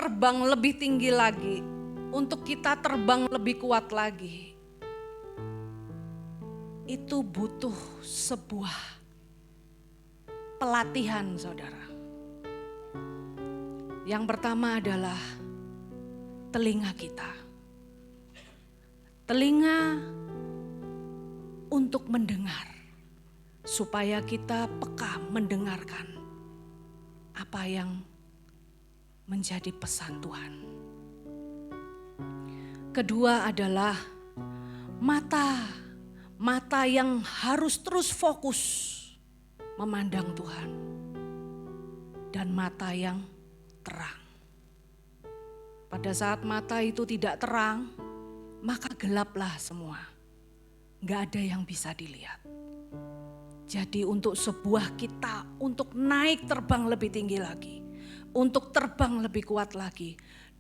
terbang lebih tinggi lagi, untuk kita terbang lebih kuat lagi, itu butuh sebuah pelatihan, saudara. Yang pertama adalah telinga kita. Telinga untuk mendengar, supaya kita peka mendengarkan apa yang menjadi pesan Tuhan. Kedua adalah mata yang harus terus fokus memandang Tuhan, dan mata yang terang. Pada saat mata itu tidak terang, maka gelaplah semua. Gak ada yang bisa dilihat. Jadi untuk sebuah kita, untuk naik terbang lebih tinggi lagi, untuk terbang lebih kuat lagi,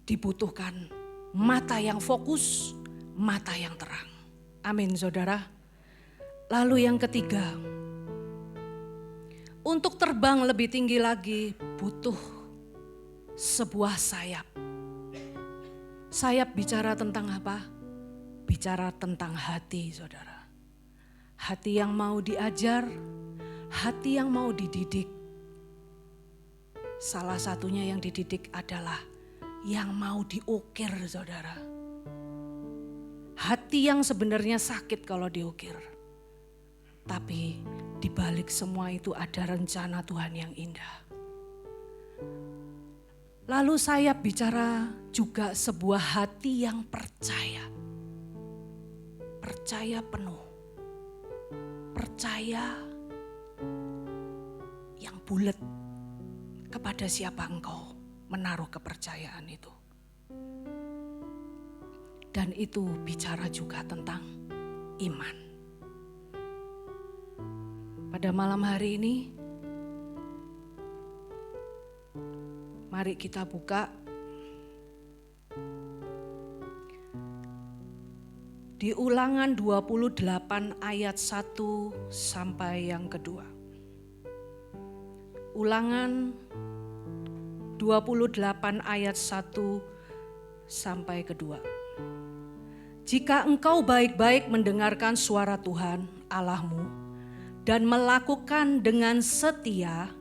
dibutuhkan mata yang fokus, mata yang terang. Amin, saudara. Lalu yang ketiga, untuk terbang lebih tinggi lagi butuh sebuah sayap. Sayap bicara tentang apa? Bicara tentang hati, saudara. Hati yang mau diajar, hati yang mau dididik. Salah satunya yang dididik adalah yang mau diukir, saudara. Hati yang sebenarnya sakit kalau diukir. Tapi di balik semua itu ada rencana Tuhan yang indah. Lalu saya bicara juga sebuah hati yang percaya. Percaya penuh. Percaya yang bulat kepada siapa engkau menaruh kepercayaan itu. Dan itu bicara juga tentang iman. Pada malam hari ini, mari kita buka di Ulangan 28 ayat 1 sampai yang kedua. Ulangan 28 ayat 1 sampai kedua. Jika engkau baik-baik mendengarkan suara Tuhan Allahmu dan melakukan dengan setia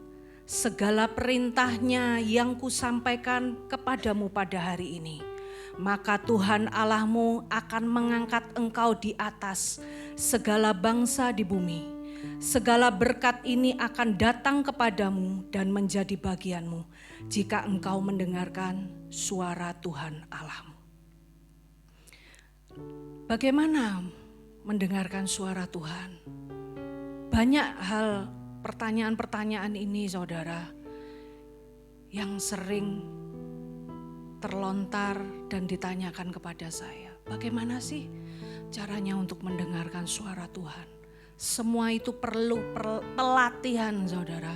segala perintahnya yang kusampaikan kepadamu pada hari ini, maka Tuhan Allahmu akan mengangkat engkau di atas segala bangsa di bumi. Segala berkat ini akan datang kepadamu dan menjadi bagianmu jika engkau mendengarkan suara Tuhan Allahmu. Bagaimana mendengarkan suara Tuhan? Banyak hal pertanyaan-pertanyaan ini, saudara, yang sering terlontar dan ditanyakan kepada saya. Bagaimana sih caranya untuk mendengarkan suara Tuhan? Semua itu perlu pelatihan, saudara.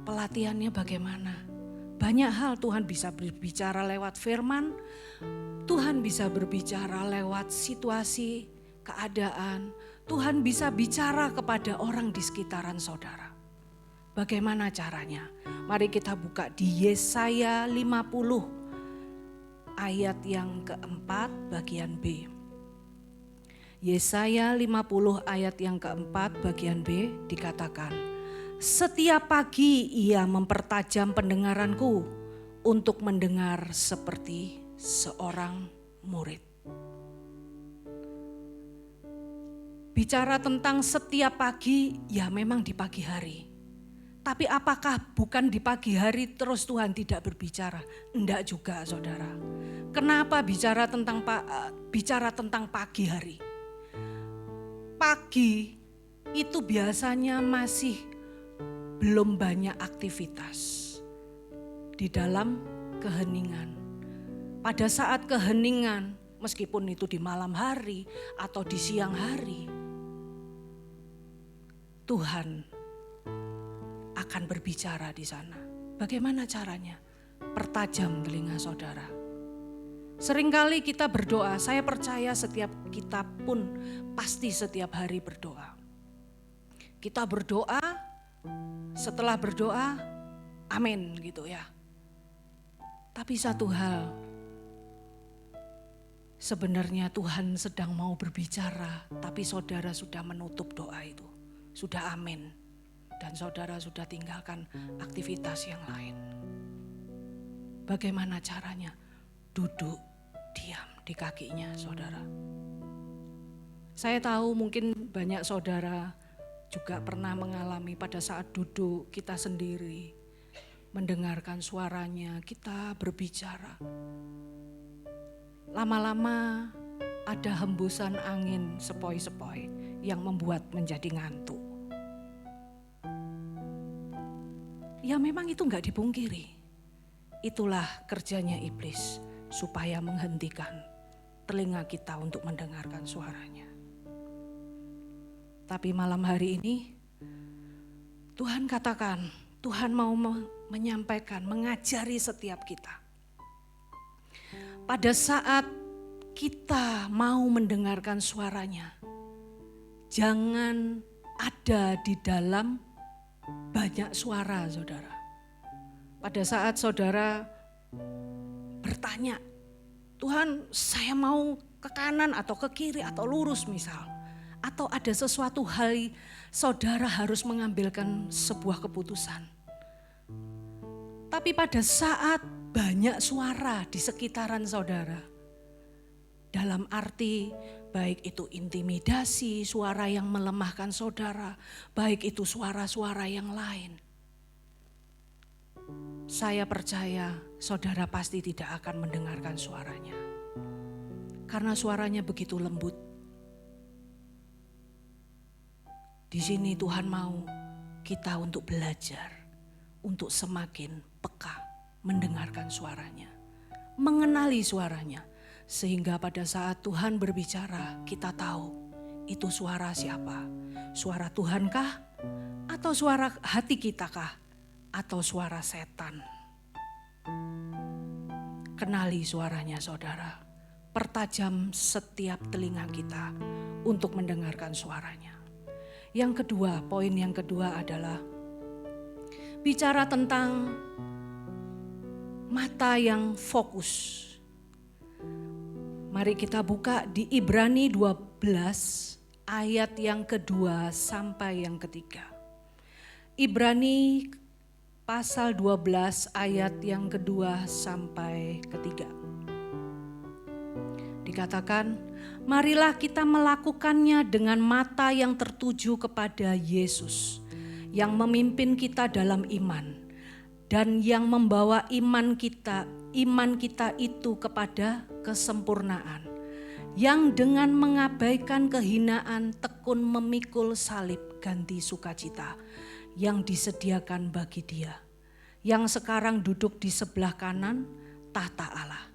Pelatihannya bagaimana? Banyak hal Tuhan bisa berbicara lewat firman, Tuhan bisa berbicara lewat situasi, keadaan, Tuhan bisa bicara kepada orang di sekitaran saudara. Bagaimana caranya? Mari kita buka di Yesaya 50 ayat yang keempat bagian B. Yesaya 50 ayat yang keempat bagian B dikatakan, setiap pagi ia mempertajam pendengaranku untuk mendengar seperti seorang murid. Bicara tentang setiap pagi, ya memang di pagi hari. Tapi apakah bukan di pagi hari terus Tuhan tidak berbicara? Enggak juga, saudara. Kenapa bicara tentang pagi hari? Pagi itu biasanya masih belum banyak aktivitas di dalam keheningan. Pada saat keheningan, meskipun itu di malam hari atau di siang hari, Tuhan akan berbicara di sana. Bagaimana caranya? Pertajam telinga saudara. Seringkali kita berdoa, saya percaya setiap kita pun pasti setiap hari berdoa. Kita berdoa, setelah berdoa, amin gitu ya. Tapi satu hal, sebenarnya Tuhan sedang mau berbicara, tapi saudara sudah menutup doa itu. Sudah amin. Dan saudara sudah tinggalkan aktivitas yang lain. Bagaimana caranya? Duduk, diam di kakinya saudara. Saya tahu mungkin banyak saudara juga pernah mengalami pada saat duduk kita sendiri, mendengarkan suaranya, kita berbicara. Lama-lama ada hembusan angin sepoi-sepoi yang membuat menjadi ngantuk. Ya memang itu enggak dipungkiri. Itulah kerjanya iblis supaya menghentikan telinga kita untuk mendengarkan suaranya. Tapi malam hari ini Tuhan katakan, Tuhan mau menyampaikan, mengajari setiap kita. Pada saat kita mau mendengarkan suaranya, jangan ada di dalam banyak suara saudara. Pada saat saudara bertanya, Tuhan saya mau ke kanan atau ke kiri atau lurus misal. Atau ada sesuatu hal saudara harus mengambilkan sebuah keputusan. Tapi pada saat banyak suara di sekitaran saudara, dalam arti baik itu intimidasi, suara yang melemahkan saudara, baik itu suara-suara yang lain. Saya percaya saudara pasti tidak akan mendengarkan suaranya. Karena suaranya begitu lembut. Di sini Tuhan mau kita untuk belajar, untuk semakin peka mendengarkan suaranya, mengenali suaranya. Sehingga pada saat Tuhan berbicara, kita tahu itu suara siapa. Suara Tuhankah? Atau suara hati kita kah? Atau suara setan? Kenali suaranya saudara. Pertajam setiap telinga kita untuk mendengarkan suaranya. Yang kedua, poin yang kedua adalah bicara tentang mata yang fokus. Mari kita buka di Ibrani 12 ayat yang kedua sampai yang ketiga. Ibrani pasal 12 ayat yang kedua sampai ketiga. Dikatakan, marilah kita melakukannya dengan mata yang tertuju kepada Yesus, yang memimpin kita dalam iman, dan yang membawa iman kita itu kepada kesempurnaan, yang dengan mengabaikan kehinaan tekun memikul salib ganti sukacita yang disediakan bagi Dia, yang sekarang duduk di sebelah kanan tahta Allah.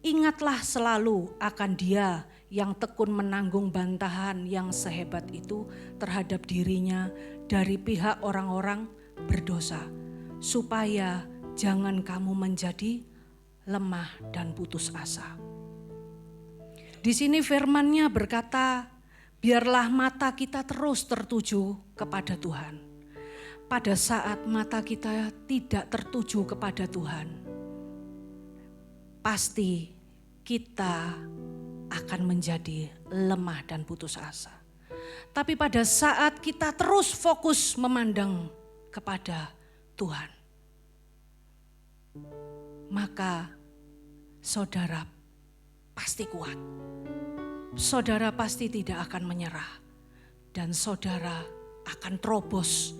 Ingatlah selalu akan Dia yang tekun menanggung bantahan yang sehebat itu terhadap dirinya dari pihak orang-orang berdosa, supaya jangan kamu menjadi lemah dan putus asa. Di sini firman-Nya berkata, biarlah mata kita terus tertuju kepada Tuhan. Pada saat mata kita tidak tertuju kepada Tuhan, pasti kita akan menjadi lemah dan putus asa. Tapi pada saat kita terus fokus memandang kepada Tuhan, maka saudara pasti kuat. Saudara pasti tidak akan menyerah. Dan saudara akan terobos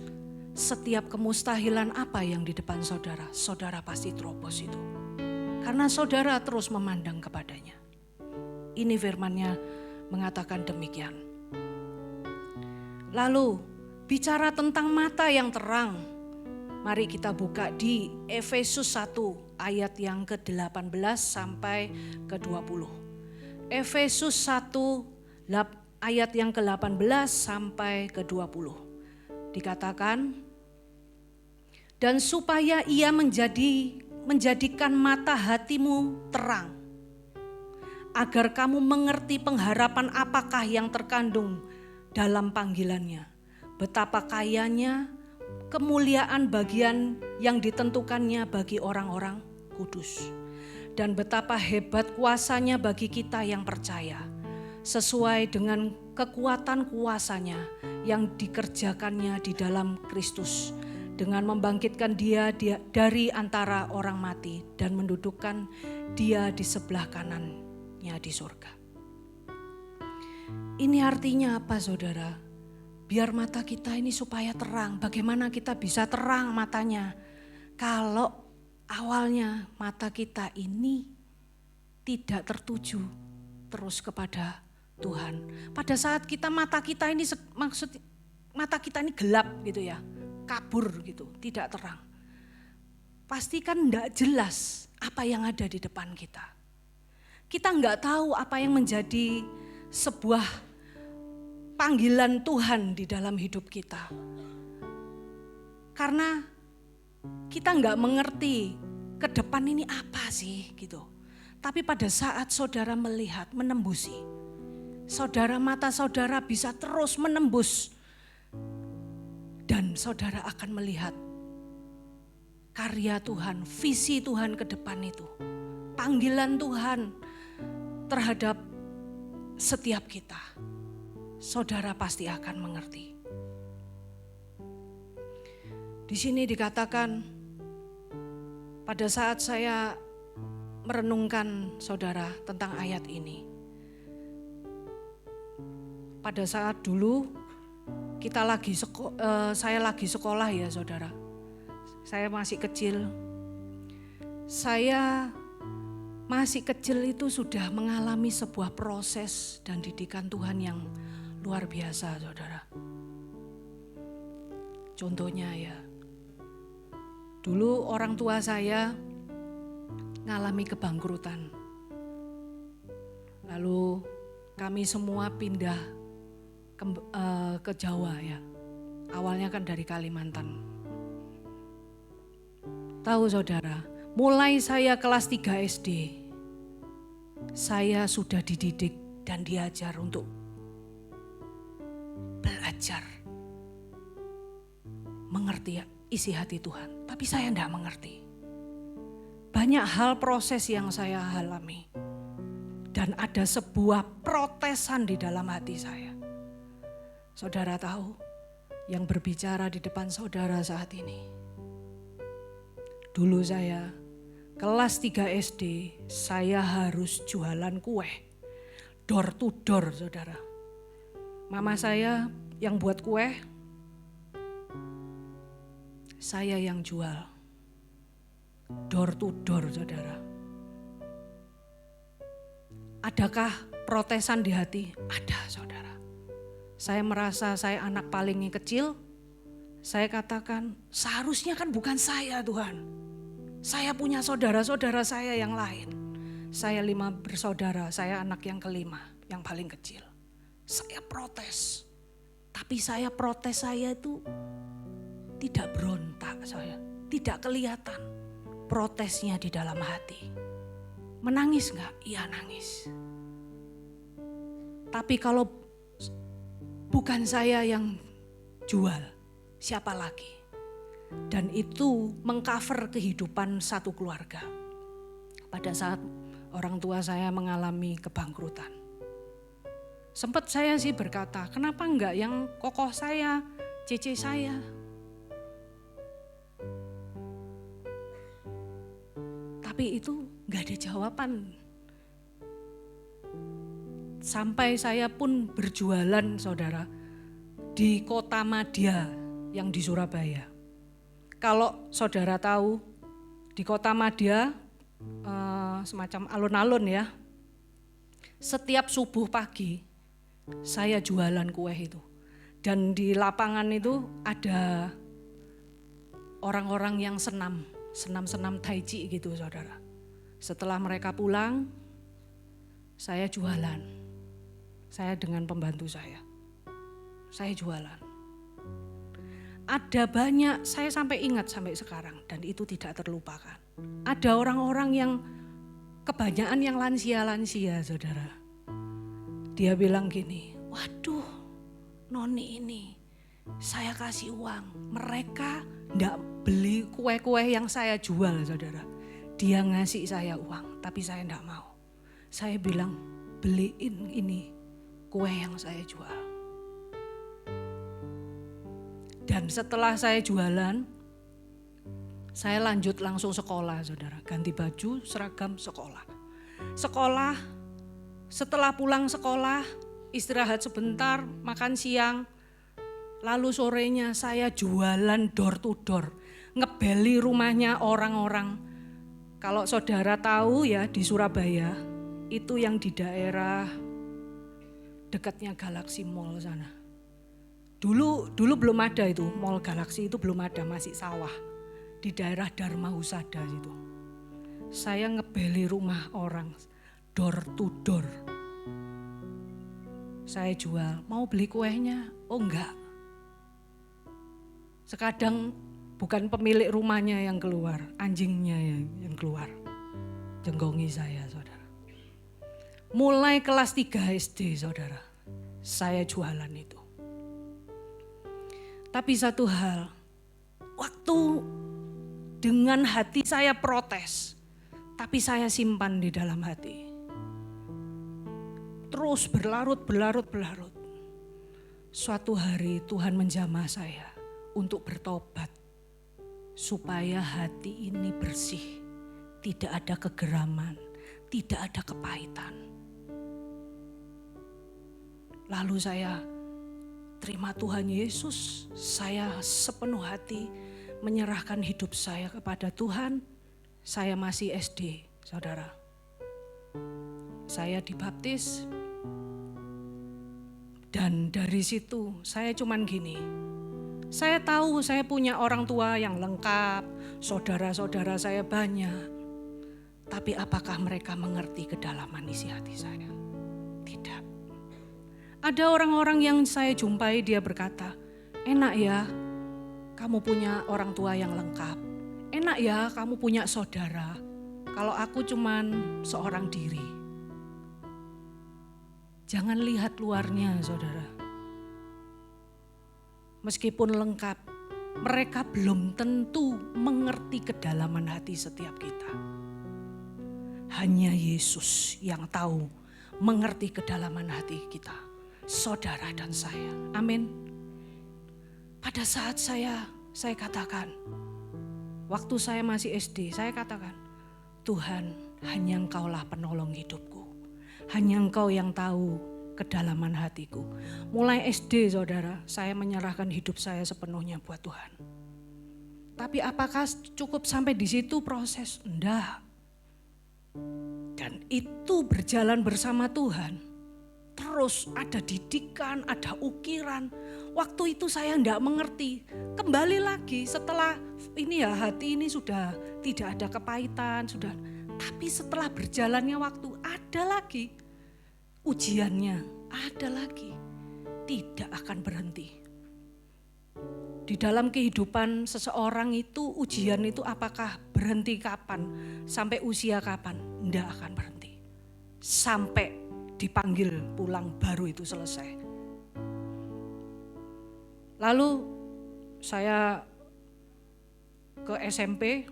setiap kemustahilan apa yang di depan saudara. Saudara pasti terobos itu. Karena saudara terus memandang kepadanya. Ini firman-Nya mengatakan demikian. Lalu bicara tentang mata yang terang. Mari kita buka di Efesus 1 ayat yang ke-18 sampai ke-20. Efesus 1 ayat yang ke-18 sampai ke-20. Dikatakan, dan supaya Ia menjadikan mata hatimu terang, agar kamu mengerti pengharapan apakah yang terkandung dalam panggilannya, betapa kayanya kemuliaan bagian yang ditentukannya bagi orang-orang Kudus. Dan betapa hebat kuasanya bagi kita yang percaya, sesuai dengan kekuatan kuasanya yang dikerjakannya di dalam Kristus, dengan membangkitkan dia dari antara orang mati dan mendudukkan dia di sebelah kanannya di surga. Ini artinya apa, saudara? Biar mata kita ini supaya terang. Bagaimana kita bisa terang matanya? Kalau awalnya mata kita ini tidak tertuju terus kepada Tuhan. Pada saat mata kita ini gelap gitu ya, kabur gitu, tidak terang. Pasti kan enggak jelas apa yang ada di depan kita. Kita enggak tahu apa yang menjadi sebuah panggilan Tuhan di dalam hidup kita. Karena kita enggak mengerti ke depan ini apa sih gitu. Tapi pada saat saudara melihat, menembusi, mata saudara bisa terus menembus. Dan saudara akan melihat karya Tuhan, visi Tuhan ke depan itu. Panggilan Tuhan terhadap setiap kita. Saudara pasti akan mengerti. Di sini dikatakan, pada saat saya merenungkan saudara tentang ayat ini. Pada saat dulu saya lagi sekolah ya saudara. Saya masih kecil. Saya masih kecil itu sudah mengalami sebuah proses dan didikan Tuhan yang luar biasa saudara. Contohnya ya, dulu orang tua saya ngalami kebangkrutan. Lalu kami semua pindah ke Jawa ya. Awalnya kan dari Kalimantan. Tahu saudara, mulai saya kelas 3 SD, saya sudah dididik dan diajar untuk belajar. Mengerti isi hati Tuhan, tapi saya tidak mengerti. Banyak hal proses yang saya alami. Dan ada sebuah protesan di dalam hati saya. Saudara tahu yang berbicara di depan saudara saat ini. Dulu saya kelas 3 SD, saya harus jualan kue. Door to door saudara. Mama saya yang buat kue, saya yang jual. Door to door saudara. Adakah protesan di hati? Ada saudara. Saya merasa saya anak paling kecil. Saya katakan seharusnya kan bukan saya Tuhan. Saya punya saudara-saudara saya yang lain. Saya 5 bersaudara, saya anak yang kelima, yang paling kecil. Saya protes. Tapi protes saya itu tidak berontak saya. Tidak kelihatan protesnya di dalam hati. Menangis enggak? Iya nangis. Tapi kalau bukan saya yang jual, siapa lagi? Dan itu mengcover kehidupan satu keluarga. Pada saat orang tua saya mengalami kebangkrutan. Sempat saya sih berkata, kenapa enggak yang kokoh saya, cece saya? Tapi itu enggak ada jawaban. Sampai saya pun berjualan saudara di Kota Madya yang di Surabaya. Kalau saudara tahu di Kota Madya semacam alun-alun ya. Setiap subuh pagi saya jualan kue itu. Dan di lapangan itu ada orang-orang yang senam tai chi gitu saudara. Setelah mereka pulang, saya jualan. Saya dengan pembantu saya jualan. Ada banyak, saya sampai ingat sampai sekarang dan itu tidak terlupakan. Ada orang-orang yang kebanyakan yang lansia-lansia saudara. Dia bilang gini, waduh noni ini saya kasih uang. Mereka enggak beli kue-kue yang saya jual saudara. Dia ngasih saya uang, tapi saya enggak mau. Saya bilang, beliin ini kue yang saya jual. Dan setelah saya jualan, saya lanjut langsung sekolah, saudara. Ganti baju, seragam, sekolah. Sekolah, setelah pulang sekolah, istirahat sebentar, makan siang. Lalu sorenya saya jualan door to door, ngebeli rumahnya orang-orang. Kalau saudara tahu ya, di Surabaya, itu yang di daerah dekatnya Galaxy Mall sana. Dulu belum ada itu, Mall Galaxy itu belum ada, masih sawah. Di daerah Dharma Husada situ. Saya ngebeli rumah orang, door to door. Saya jual, mau beli kuenya? Oh enggak. Sekadang bukan pemilik rumahnya yang keluar, anjingnya yang keluar. Jenggongi saya, saudara. Mulai kelas 3 SD, saudara, saya jualan itu. Tapi satu hal, waktu dengan hati saya protes, tapi saya simpan di dalam hati. Terus berlarut. Suatu hari Tuhan menjamah saya untuk bertobat, supaya hati ini bersih, tidak ada kegeraman, tidak ada kepahitan. Lalu saya terima Tuhan Yesus, saya sepenuh hati menyerahkan hidup saya kepada Tuhan. Saya masih SD, saudara. Saya dibaptis. Dan dari situ saya cuman gini. Saya tahu saya punya orang tua yang lengkap, saudara-saudara saya banyak. Tapi apakah mereka mengerti kedalaman isi hati saya? Tidak. Ada orang-orang yang saya jumpai, dia berkata, enak ya kamu punya orang tua yang lengkap. Enak ya kamu punya saudara. Kalau aku cuman seorang diri. Jangan lihat luarnya, saudara. Meskipun lengkap, mereka belum tentu mengerti kedalaman hati setiap kita. Hanya Yesus yang tahu mengerti kedalaman hati kita, saudara dan saya. Amin. Pada saat saya katakan, waktu saya masih SD, saya katakan, Tuhan, hanya Engkaulah penolong hidupku. Hanya Engkau yang tahu kedalaman hatiku. Mulai SD, saudara, saya menyerahkan hidup saya sepenuhnya buat Tuhan. Tapi apakah cukup sampai di situ proses? Enggak. Dan itu berjalan bersama Tuhan. Terus ada didikan, ada ukiran. Waktu itu saya enggak mengerti. Kembali lagi setelah ini ya, hati ini sudah tidak ada kepahitan, sudah. Tapi setelah berjalannya waktu ada lagi ujiannya, ada lagi. Tidak akan berhenti. Di dalam kehidupan seseorang itu ujian itu apakah berhenti kapan? Sampai usia kapan? Enggak akan berhenti. Sampai dipanggil pulang baru itu selesai. Lalu saya ke SMP.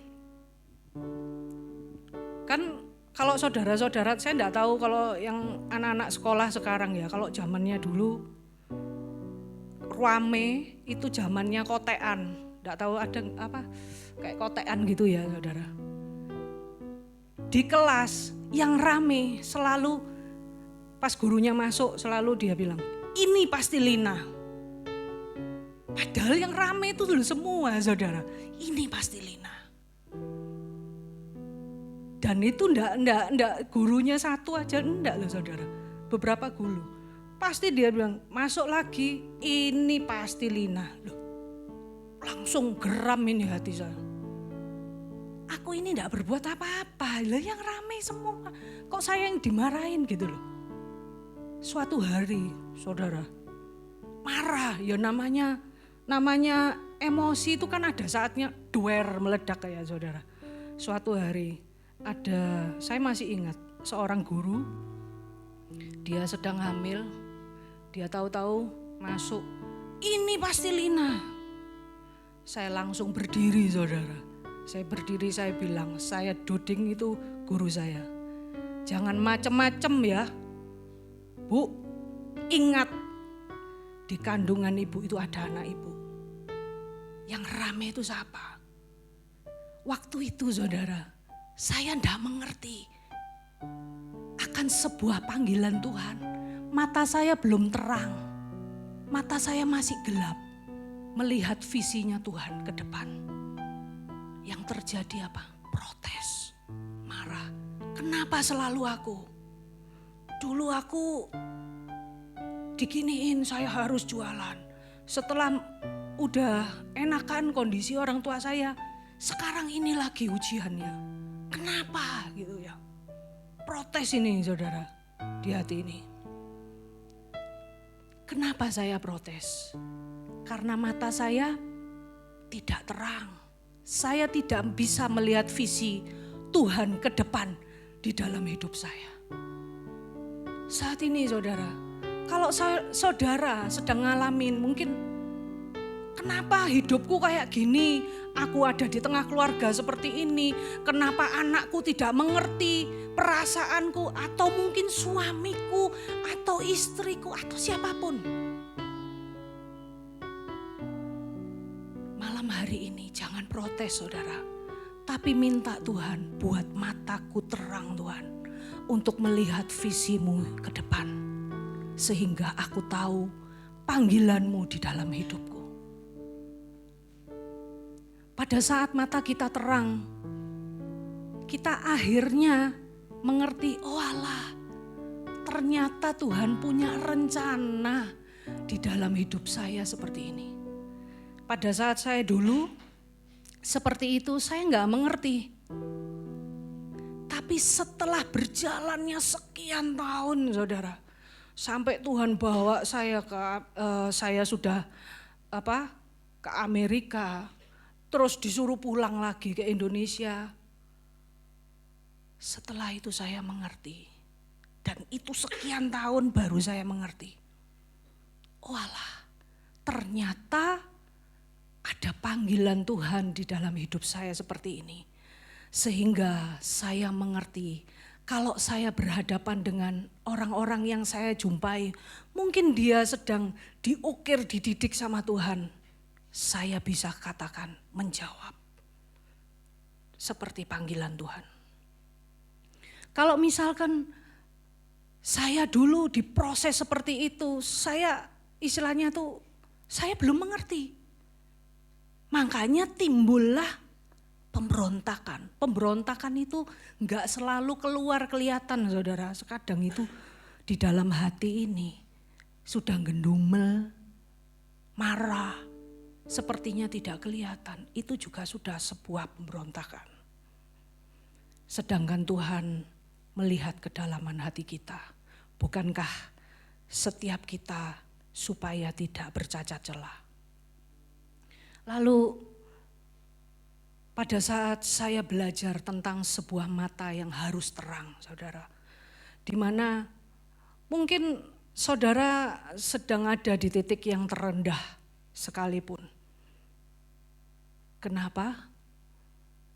Kan kalau saudara-saudara, saya enggak tahu kalau yang anak-anak sekolah sekarang ya. Kalau zamannya dulu rame itu zamannya kotean. Enggak tahu ada apa kayak kotean gitu ya, saudara. Di kelas yang rame selalu pas gurunya masuk selalu dia bilang, ini pasti Lina. Padahal yang rame itu dulu semua, saudara. Ini pasti Lina. Dan itu enggak gurunya satu aja, enggak loh, saudara. Beberapa guru. Pasti dia bilang, masuk lagi, ini pasti Lina. Loh, langsung geram ini hati saya. Aku ini enggak berbuat apa-apa, lah yang rame semua. Kok saya yang dimarahin gitu loh. Suatu hari, saudara, marah, ya namanya emosi itu kan ada saatnya duer meledak ya, saudara. Suatu hari saya masih ingat seorang guru, dia sedang hamil, dia tahu-tahu masuk, ini pasti Lina. Saya langsung berdiri, saudara. Saya berdiri, saya bilang, saya Duding itu guru saya. Jangan macem-macem ya. Bu, ingat di kandungan ibu itu ada anak ibu. Yang rame itu siapa? Waktu itu saudara, saya tidak mengerti akan sebuah panggilan Tuhan. Mata saya belum terang, mata saya masih gelap melihat visinya Tuhan ke depan. Yang terjadi apa? Protes, marah. Kenapa selalu aku? Dulu aku diginiin, saya harus jualan. Setelah udah enakan kondisi orang tua saya, sekarang ini lagi ujiannya. Kenapa gitu ya? Protes ini saudara di hati ini. Kenapa saya protes? Karena mata saya tidak terang. Saya tidak bisa melihat visi Tuhan ke depan di dalam hidup saya. Saat ini saudara, kalau saudara sedang ngalamin mungkin kenapa hidupku kayak gini, aku ada di tengah keluarga seperti ini, kenapa anakku tidak mengerti perasaanku, atau mungkin suamiku, atau istriku, atau siapapun. Malam hari ini jangan protes saudara, tapi minta Tuhan buat mataku terang Tuhan, untuk melihat visimu ke depan. Sehingga aku tahu panggilanmu di dalam hidupku. Pada saat mata kita terang, kita akhirnya mengerti, oh alah, ternyata Tuhan punya rencana di dalam hidup saya seperti ini. Pada saat saya dulu seperti itu, saya nggak mengerti. Tapi setelah berjalannya sekian tahun saudara, sampai Tuhan bawa saya saya sudah ke Amerika, terus disuruh pulang lagi ke Indonesia. Setelah itu saya mengerti, dan itu sekian tahun baru saya mengerti. Oh alah, ternyata ada panggilan Tuhan di dalam hidup saya seperti ini. Sehingga saya mengerti, kalau saya berhadapan dengan orang-orang yang saya jumpai, mungkin dia sedang diukir, dididik sama Tuhan. Saya bisa katakan menjawab seperti panggilan Tuhan. Kalau misalkan saya dulu diproses seperti itu, saya istilahnya tuh saya belum mengerti. Makanya timbullah pemberontakan. Pemberontakan itu enggak selalu keluar kelihatan saudara. Kadang itu di dalam hati ini sudah gendumel, marah, sepertinya tidak kelihatan. Itu juga sudah sebuah pemberontakan. Sedangkan Tuhan melihat kedalaman hati kita. Bukankah setiap kita supaya tidak bercacat celah. Lalu pada saat saya belajar tentang sebuah mata yang harus terang, saudara. Di mana mungkin saudara sedang ada di titik yang terendah sekalipun. Kenapa?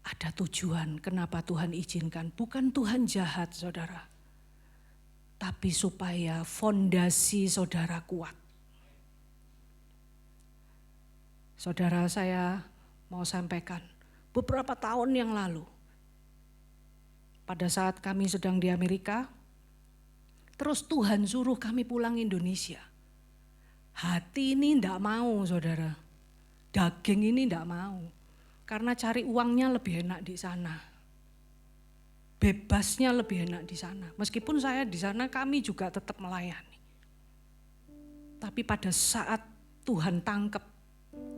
Ada tujuan kenapa Tuhan izinkan. Bukan Tuhan jahat saudara. Tapi supaya fondasi saudara kuat. Saudara, saya mau sampaikan. Beberapa tahun yang lalu, pada saat kami sedang di Amerika, terus Tuhan suruh kami pulang Indonesia. Hati ini enggak mau saudara, daging ini enggak mau. Karena cari uangnya lebih enak di sana. Bebasnya lebih enak di sana. Meskipun saya di sana kami juga tetap melayani. Tapi pada saat Tuhan tangkap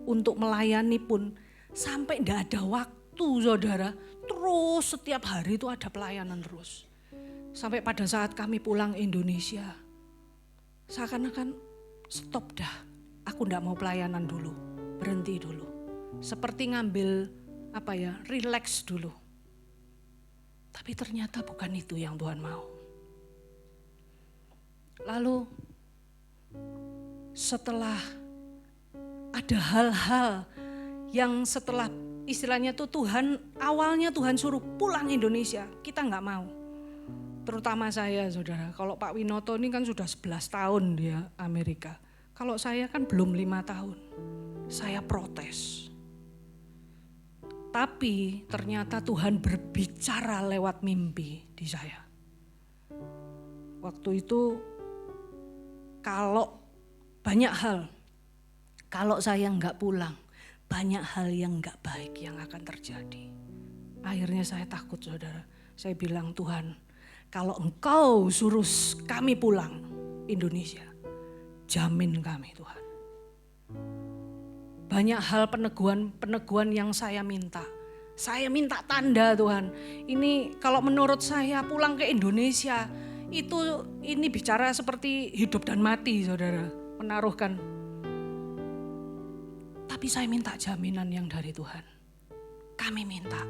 untuk melayani pun, sampai enggak ada waktu saudara, terus setiap hari itu ada pelayanan terus. Sampai pada saat kami pulang Indonesia, seakan-akan stop dah, aku enggak mau pelayanan dulu, berhenti dulu. Seperti ngambil relax dulu. Tapi ternyata bukan itu yang Tuhan mau. Lalu setelah ada hal-hal yang setelah istilahnya tuh awalnya Tuhan suruh pulang Indonesia, kita nggak mau. Terutama saya, saudara. Kalau Pak Winoto ini kan sudah 11 tahun dia Amerika. Kalau saya kan belum 5 tahun. Saya protes. Tapi ternyata Tuhan berbicara lewat mimpi di saya. Waktu itu kalau banyak hal, kalau saya nggak pulang, banyak hal yang nggak baik yang akan terjadi. Akhirnya saya takut, saudara. Saya bilang, Tuhan, kalau Engkau suruh kami pulang Indonesia, jamin kami Tuhan. Banyak hal peneguhan yang saya minta. Saya minta tanda Tuhan. Ini kalau menurut saya pulang ke Indonesia, ini bicara seperti hidup dan mati, saudara. Menaruhkan. Tapi saya minta jaminan yang dari Tuhan. Kami minta.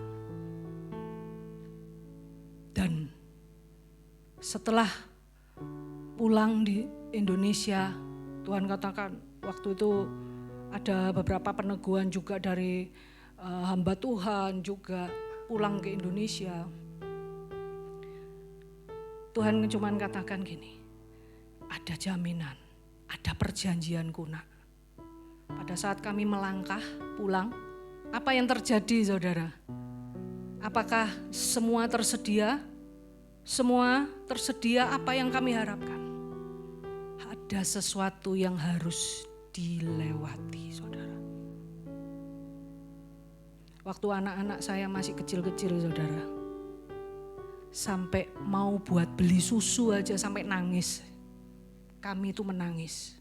Dan setelah pulang di Indonesia, Tuhan katakan waktu itu ada beberapa peneguhan juga dari hamba Tuhan juga pulang ke Indonesia. Tuhan cuma katakan gini, ada jaminan, ada perjanjianku nak. Pada saat kami melangkah pulang, apa yang terjadi saudara? Apakah semua tersedia? Semua tersedia apa yang kami harapkan? Ada sesuatu yang harus dilewati, saudara. Waktu anak-anak saya masih kecil-kecil, saudara. Sampai mau buat beli susu aja sampai nangis. Kami itu menangis.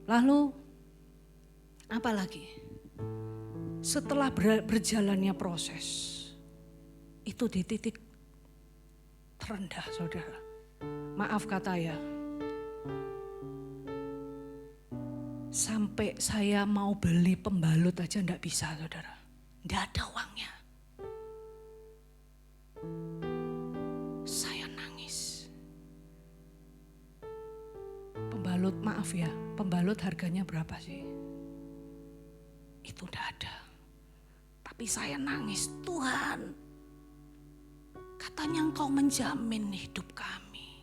Lalu, apa lagi? Setelah berjalannya proses, itu di titik terendah, saudara. Maaf kata ya. Sampai saya mau beli pembalut aja enggak bisa, saudara. Enggak ada uangnya. Saya nangis. Pembalut, maaf ya, pembalut harganya berapa sih? Itu enggak ada. Tapi saya nangis, Tuhan, katanya Engkau menjamin hidup kami.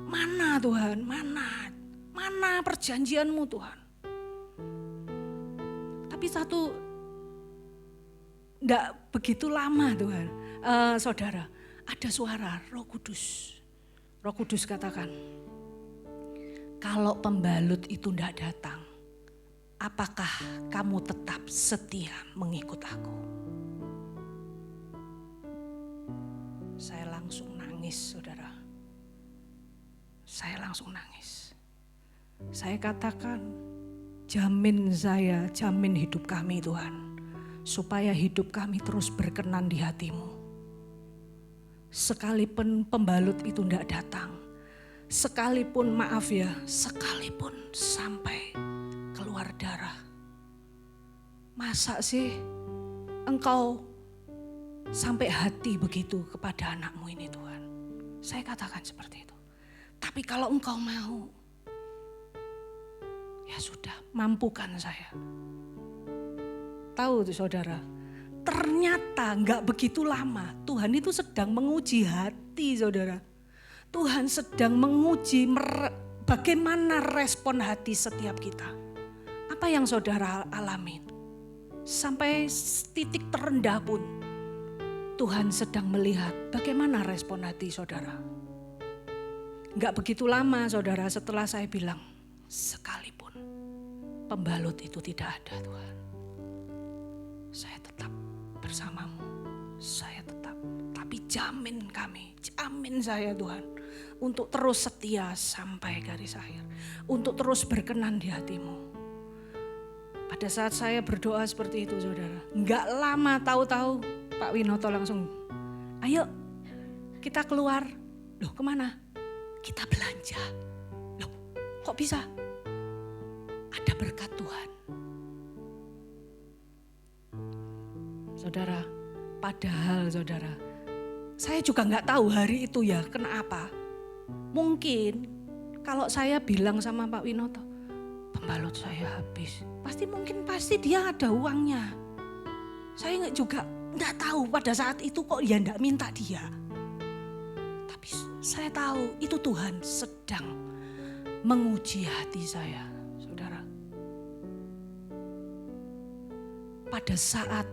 Mana Tuhan, mana perjanjianmu Tuhan? Tapi satu, enggak begitu lama Tuhan. Saudara, ada suara Roh Kudus. Roh Kudus katakan, kalau pembalut itu enggak datang, apakah kamu tetap setia mengikut aku? Saya langsung nangis, saudara. Saya langsung nangis. Saya katakan, jamin hidup kami Tuhan. Supaya hidup kami terus berkenan di hati-Mu. Sekalipun pembalut itu tidak datang. Sekalipun maaf ya, sekalipun sampai keluar darah. Masa sih Engkau sampai hati begitu kepada anak-Mu ini Tuhan. Saya katakan seperti itu. Tapi kalau Engkau mau, ya sudah, mampukan saya. Tahu tuh saudara, ternyata gak begitu lama Tuhan itu sedang menguji hati saudara. Tuhan sedang menguji bagaimana respon hati setiap kita. Apa yang saudara alami? Sampai titik terendah pun Tuhan sedang melihat bagaimana respon hati saudara. Gak begitu lama saudara setelah saya bilang, sekalipun pembalut itu tidak ada Tuhan, saya tetap bersamamu, saya tetap. Tapi jamin saya Tuhan, untuk terus setia sampai garis akhir, untuk terus berkenan di hati-Mu. Pada saat saya berdoa seperti itu saudara, gak lama tahu-tahu Pak Winoto langsung, ayo kita keluar. Loh kemana? Kita belanja. Loh kok bisa? Ada berkat Tuhan. Saudara, padahal saudara, saya juga gak tahu hari itu ya kenapa. Mungkin kalau saya bilang sama Pak Winoto, pembalut saya habis. Pasti dia ada uangnya. Saya juga nggak tahu pada saat itu kok dia nggak minta dia. Tapi saya tahu itu Tuhan sedang menguji hati saya, saudara. Pada saat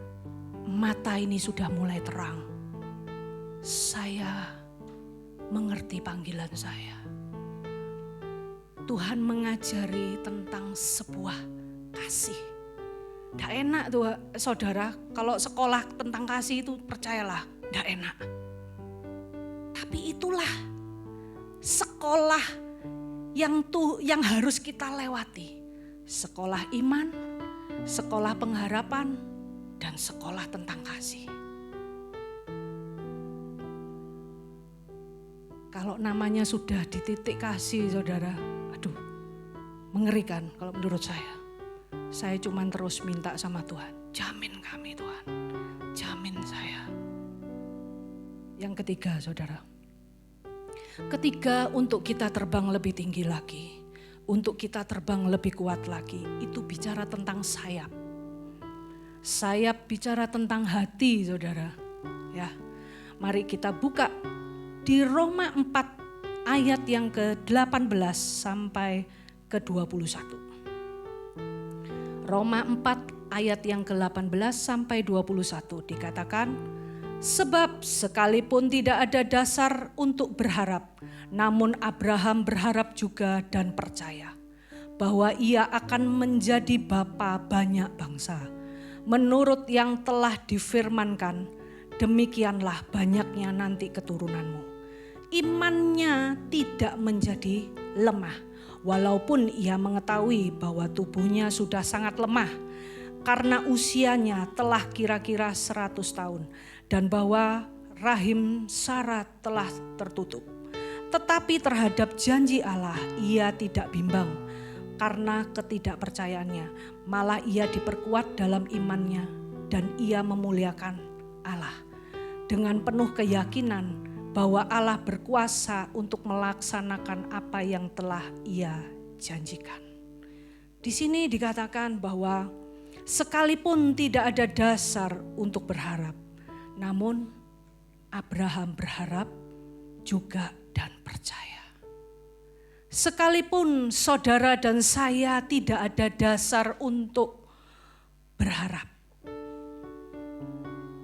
mata ini sudah mulai terang, saya mengerti panggilan saya. Tuhan mengajari tentang sebuah kasih. Nggak enak tuh saudara, kalau sekolah tentang kasih itu percayalah, nggak enak. Tapi itulah sekolah yang harus kita lewati. Sekolah iman, sekolah pengharapan, dan sekolah tentang kasih. Kalau namanya sudah di titik kasih, saudara, aduh, mengerikan kalau menurut saya. Saya cuma terus minta sama Tuhan, jamin kami Tuhan, jamin saya. Yang ketiga, saudara, ketiga, untuk kita terbang lebih tinggi lagi, untuk kita terbang lebih kuat lagi, itu bicara tentang sayap. Sayap bicara tentang hati, saudara. Ya, mari kita buka di Roma 4 ayat yang ke-18 sampai ke-21. Roma 4 ayat yang ke-18 sampai 21 dikatakan, sebab sekalipun tidak ada dasar untuk berharap, namun Abraham berharap juga dan percaya bahwa ia akan menjadi bapa banyak bangsa. Menurut yang telah difirmankan, demikianlah banyaknya nanti keturunanmu. Imannya tidak menjadi lemah. Walaupun ia mengetahui bahwa tubuhnya sudah sangat lemah karena usianya telah kira-kira 100 tahun dan bahwa rahim Sarah telah tertutup. Tetapi terhadap janji Allah ia tidak bimbang karena ketidakpercayaannya, malah ia diperkuat dalam imannya dan ia memuliakan Allah dengan penuh keyakinan bahwa Allah berkuasa untuk melaksanakan apa yang telah ia janjikan. Di sini dikatakan bahwa sekalipun tidak ada dasar untuk berharap, namun Abraham berharap juga dan percaya. Sekalipun saudara dan saya tidak ada dasar untuk berharap,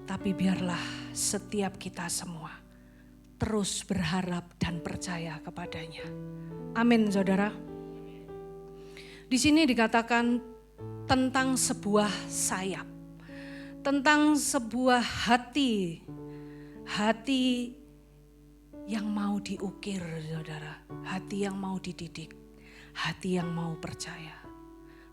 tapi biarlah setiap kita semua terus berharap dan percaya kepadanya. Amin, saudara. Di sini dikatakan tentang sebuah sayap, tentang sebuah hati yang mau diukir, saudara, hati yang mau dididik, hati yang mau percaya.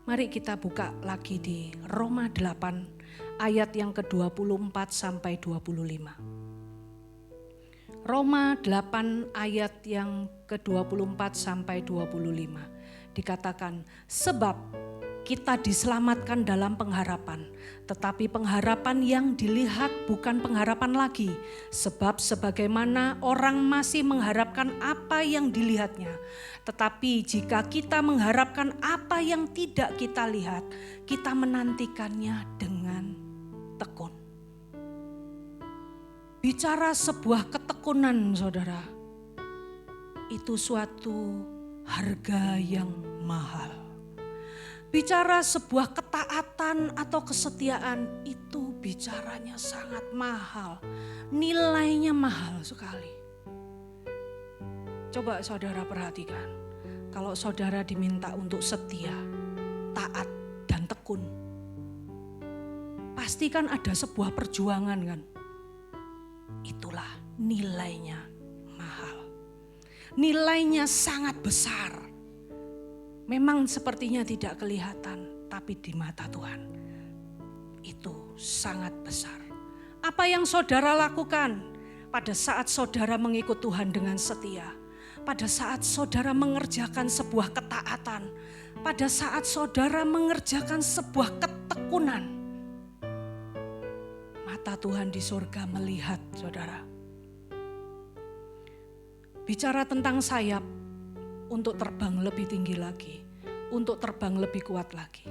Mari kita buka lagi di Roma 8 ayat yang ke-24 sampai 25. Roma 8 ayat yang ke-24 sampai 25 dikatakan, sebab kita diselamatkan dalam pengharapan, tetapi pengharapan yang dilihat bukan pengharapan lagi, sebab sebagaimana orang masih mengharapkan apa yang dilihatnya, tetapi jika kita mengharapkan apa yang tidak kita lihat, kita menantikannya dengan tekun. Bicara sebuah ketekunan, saudara, itu suatu harga yang mahal. Bicara sebuah ketaatan atau kesetiaan, itu bicaranya sangat mahal. Nilainya mahal sekali. Coba saudara perhatikan, kalau saudara diminta untuk setia, taat, dan tekun, pasti kan ada sebuah perjuangan kan? Itulah nilainya mahal. Nilainya sangat besar. Memang sepertinya tidak kelihatan, tapi di mata Tuhan itu sangat besar. Apa yang saudara lakukan pada saat saudara mengikut Tuhan dengan setia, pada saat saudara mengerjakan sebuah ketaatan, pada saat saudara mengerjakan sebuah ketekunan, mata Tuhan di surga melihat, saudara. Bicara tentang sayap untuk terbang lebih tinggi lagi, untuk terbang lebih kuat lagi.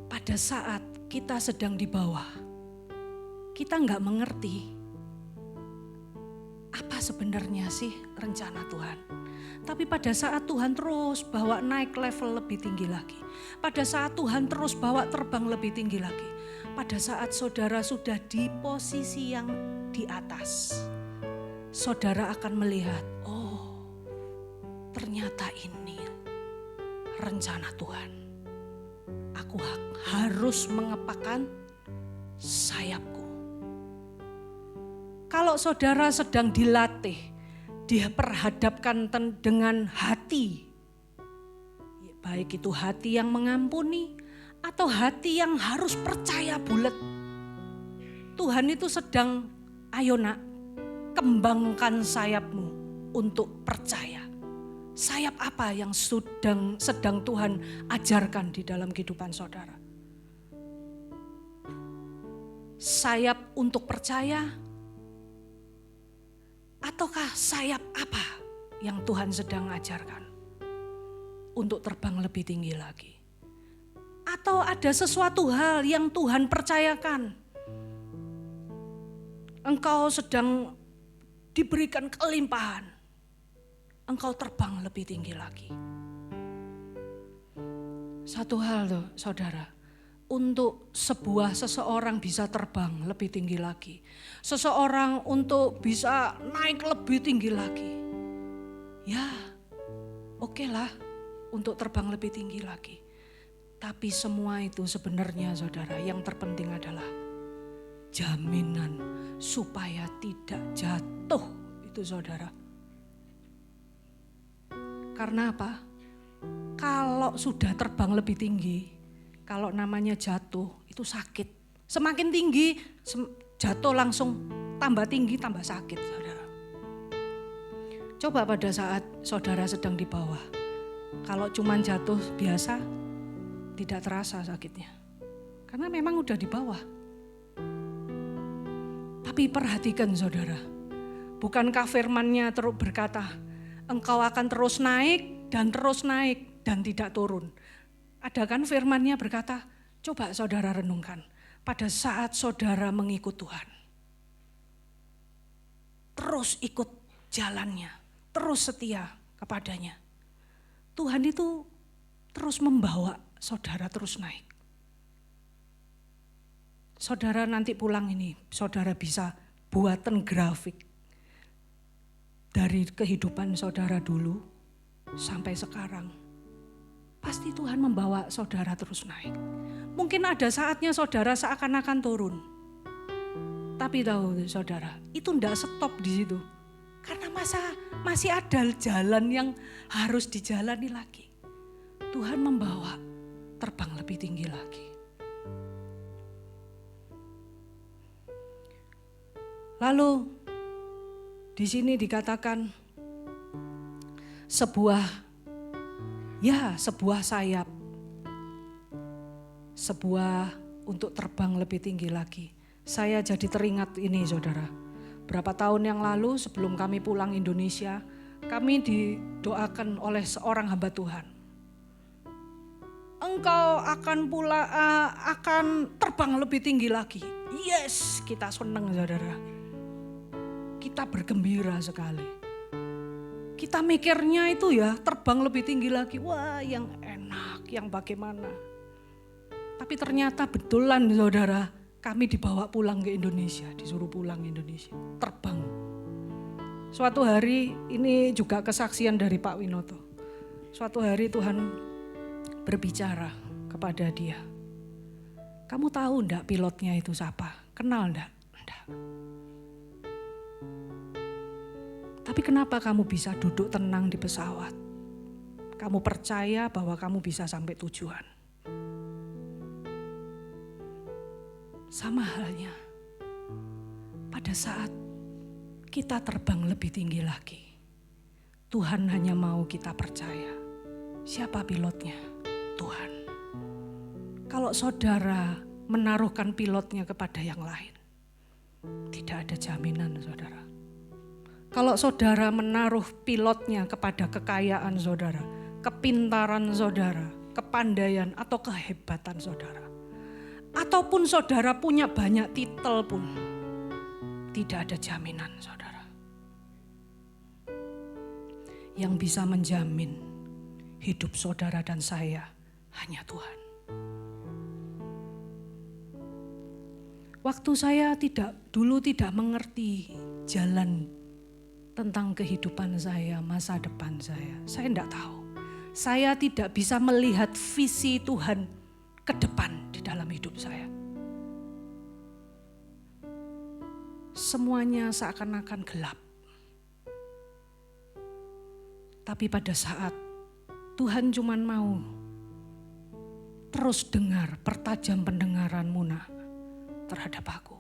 Pada saat kita sedang di bawah, kita nggak mengerti apa sebenarnya sih rencana Tuhan. Tapi pada saat Tuhan terus bawa naik level lebih tinggi lagi, pada saat Tuhan terus bawa terbang lebih tinggi lagi, pada saat saudara sudah di posisi yang di atas, saudara akan melihat, oh ternyata ini rencana Tuhan. Aku harus mengepakkan sayapku. Kalau saudara sedang dilatih, diperhadapkan dengan hati, baik itu hati yang mengampuni atau hati yang harus percaya bulat. Tuhan itu sedang, ayo nak, kembangkan sayapmu untuk percaya. Sayap apa yang sedang Tuhan ajarkan di dalam kehidupan saudara? Sayap untuk percaya? Ataukah sayap apa yang Tuhan sedang ajarkan untuk terbang lebih tinggi lagi? Atau ada sesuatu hal yang Tuhan percayakan? Engkau sedang diberikan kelimpahan. Engkau terbang lebih tinggi lagi. Satu hal tuh saudara, untuk seseorang bisa terbang lebih tinggi lagi, seseorang untuk bisa naik lebih tinggi lagi, ya oke lah untuk terbang lebih tinggi lagi. Tapi semua itu sebenarnya saudara, yang terpenting adalah jaminan supaya tidak jatuh itu saudara. Karena apa? Kalau sudah terbang lebih tinggi, kalau namanya jatuh itu sakit. Semakin tinggi jatuh langsung tambah tinggi tambah sakit saudara. Coba pada saat saudara sedang di bawah, kalau cuman jatuh biasa tidak terasa sakitnya. Karena memang udah di bawah. Tapi perhatikan saudara, bukankah firman-Nya terus berkata, engkau akan terus naik dan tidak turun. Ada kan firman-Nya berkata, coba saudara renungkan, pada saat saudara mengikut Tuhan, terus ikut jalannya, terus setia kepadanya, Tuhan itu terus membawa saudara terus naik. Saudara nanti pulang ini, saudara bisa buatan grafik dari kehidupan saudara dulu sampai sekarang. Pasti Tuhan membawa saudara terus naik. Mungkin ada saatnya saudara seakan-akan turun. Tapi tahu saudara, itu enggak stop di situ. Karena masih ada jalan yang harus dijalani lagi. Tuhan membawa terbang lebih tinggi lagi. Lalu di sini dikatakan sebuah sayap, sebuah untuk terbang lebih tinggi lagi. Saya jadi teringat ini saudara, berapa tahun yang lalu sebelum kami pulang Indonesia, kami didoakan oleh seorang hamba Tuhan. Engkau akan terbang lebih tinggi lagi. Yes, kita senang saudara. Kita bergembira sekali. Kita mikirnya itu ya terbang lebih tinggi lagi. Wah yang enak, yang bagaimana. Tapi ternyata betulan saudara, kami dibawa pulang ke Indonesia, disuruh pulang ke Indonesia, terbang. Suatu hari ini juga kesaksian dari Pak Winoto. Suatu hari Tuhan berbicara kepada dia. Kamu tahu enggak pilotnya itu siapa? Kenal enggak? Enggak. Tapi kenapa kamu bisa duduk tenang di pesawat? Kamu percaya bahwa kamu bisa sampai tujuan. Sama halnya pada saat kita terbang lebih tinggi lagi. Tuhan hanya mau kita percaya. Siapa pilotnya? Tuhan. Kalau saudara menaruhkan pilotnya kepada yang lain, tidak ada jaminan saudara. Kalau saudara menaruh pilotnya kepada kekayaan saudara, kepintaran saudara, kepandaian atau kehebatan saudara. Ataupun saudara punya banyak titel pun, tidak ada jaminan saudara. Yang bisa menjamin hidup saudara dan saya hanya Tuhan. Waktu saya dulu tidak mengerti jalan tentang kehidupan saya, masa depan saya tidak tahu. Saya tidak bisa melihat visi Tuhan ke depan di dalam hidup saya. Semuanya seakan-akan gelap. Tapi pada saat Tuhan cuma mau terus dengar, pertajam pendengaranmu nak terhadap aku.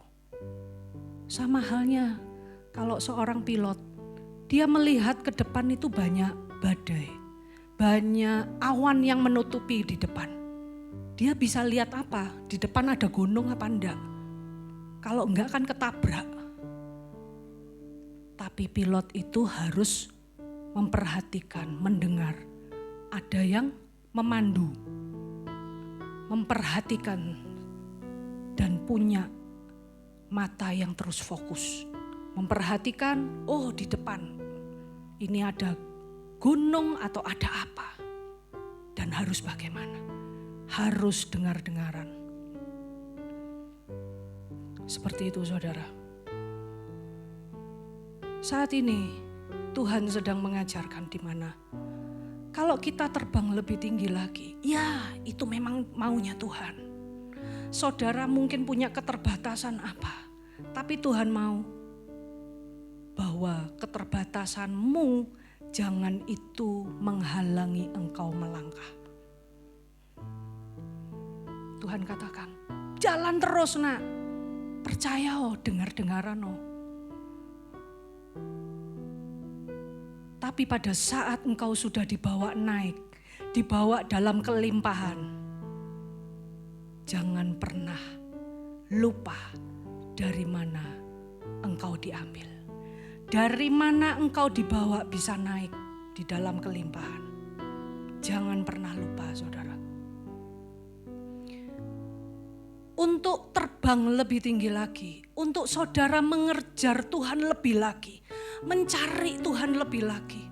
Sama halnya kalau seorang pilot, dia melihat ke depan itu banyak badai, banyak awan yang menutupi di depan. Dia bisa lihat apa? Di depan ada gunung apa enggak? Kalau enggak kan ketabrak. Tapi pilot itu harus memperhatikan, mendengar. Ada yang memandu, memperhatikan dan punya mata yang terus fokus. Memperhatikan, oh di depan ini ada gunung atau ada apa. Dan harus bagaimana? Harus dengar-dengaran. Seperti itu saudara. Saat ini Tuhan sedang mengajarkan di mana kalau kita terbang lebih tinggi lagi, ya itu memang maunya Tuhan. Saudara mungkin punya keterbatasan apa, tapi Tuhan mau bahwa keterbatasanmu jangan itu menghalangi engkau melangkah. Tuhan katakan, jalan terus nak, percaya dengar-dengaran . Tapi pada saat engkau sudah dibawa naik, dibawa dalam kelimpahan, jangan pernah lupa dari mana engkau diambil. Dari mana engkau dibawa bisa naik di dalam kelimpahan. Jangan pernah lupa saudara. Untuk terbang lebih tinggi lagi, untuk saudara mengejar Tuhan lebih lagi, mencari Tuhan lebih lagi.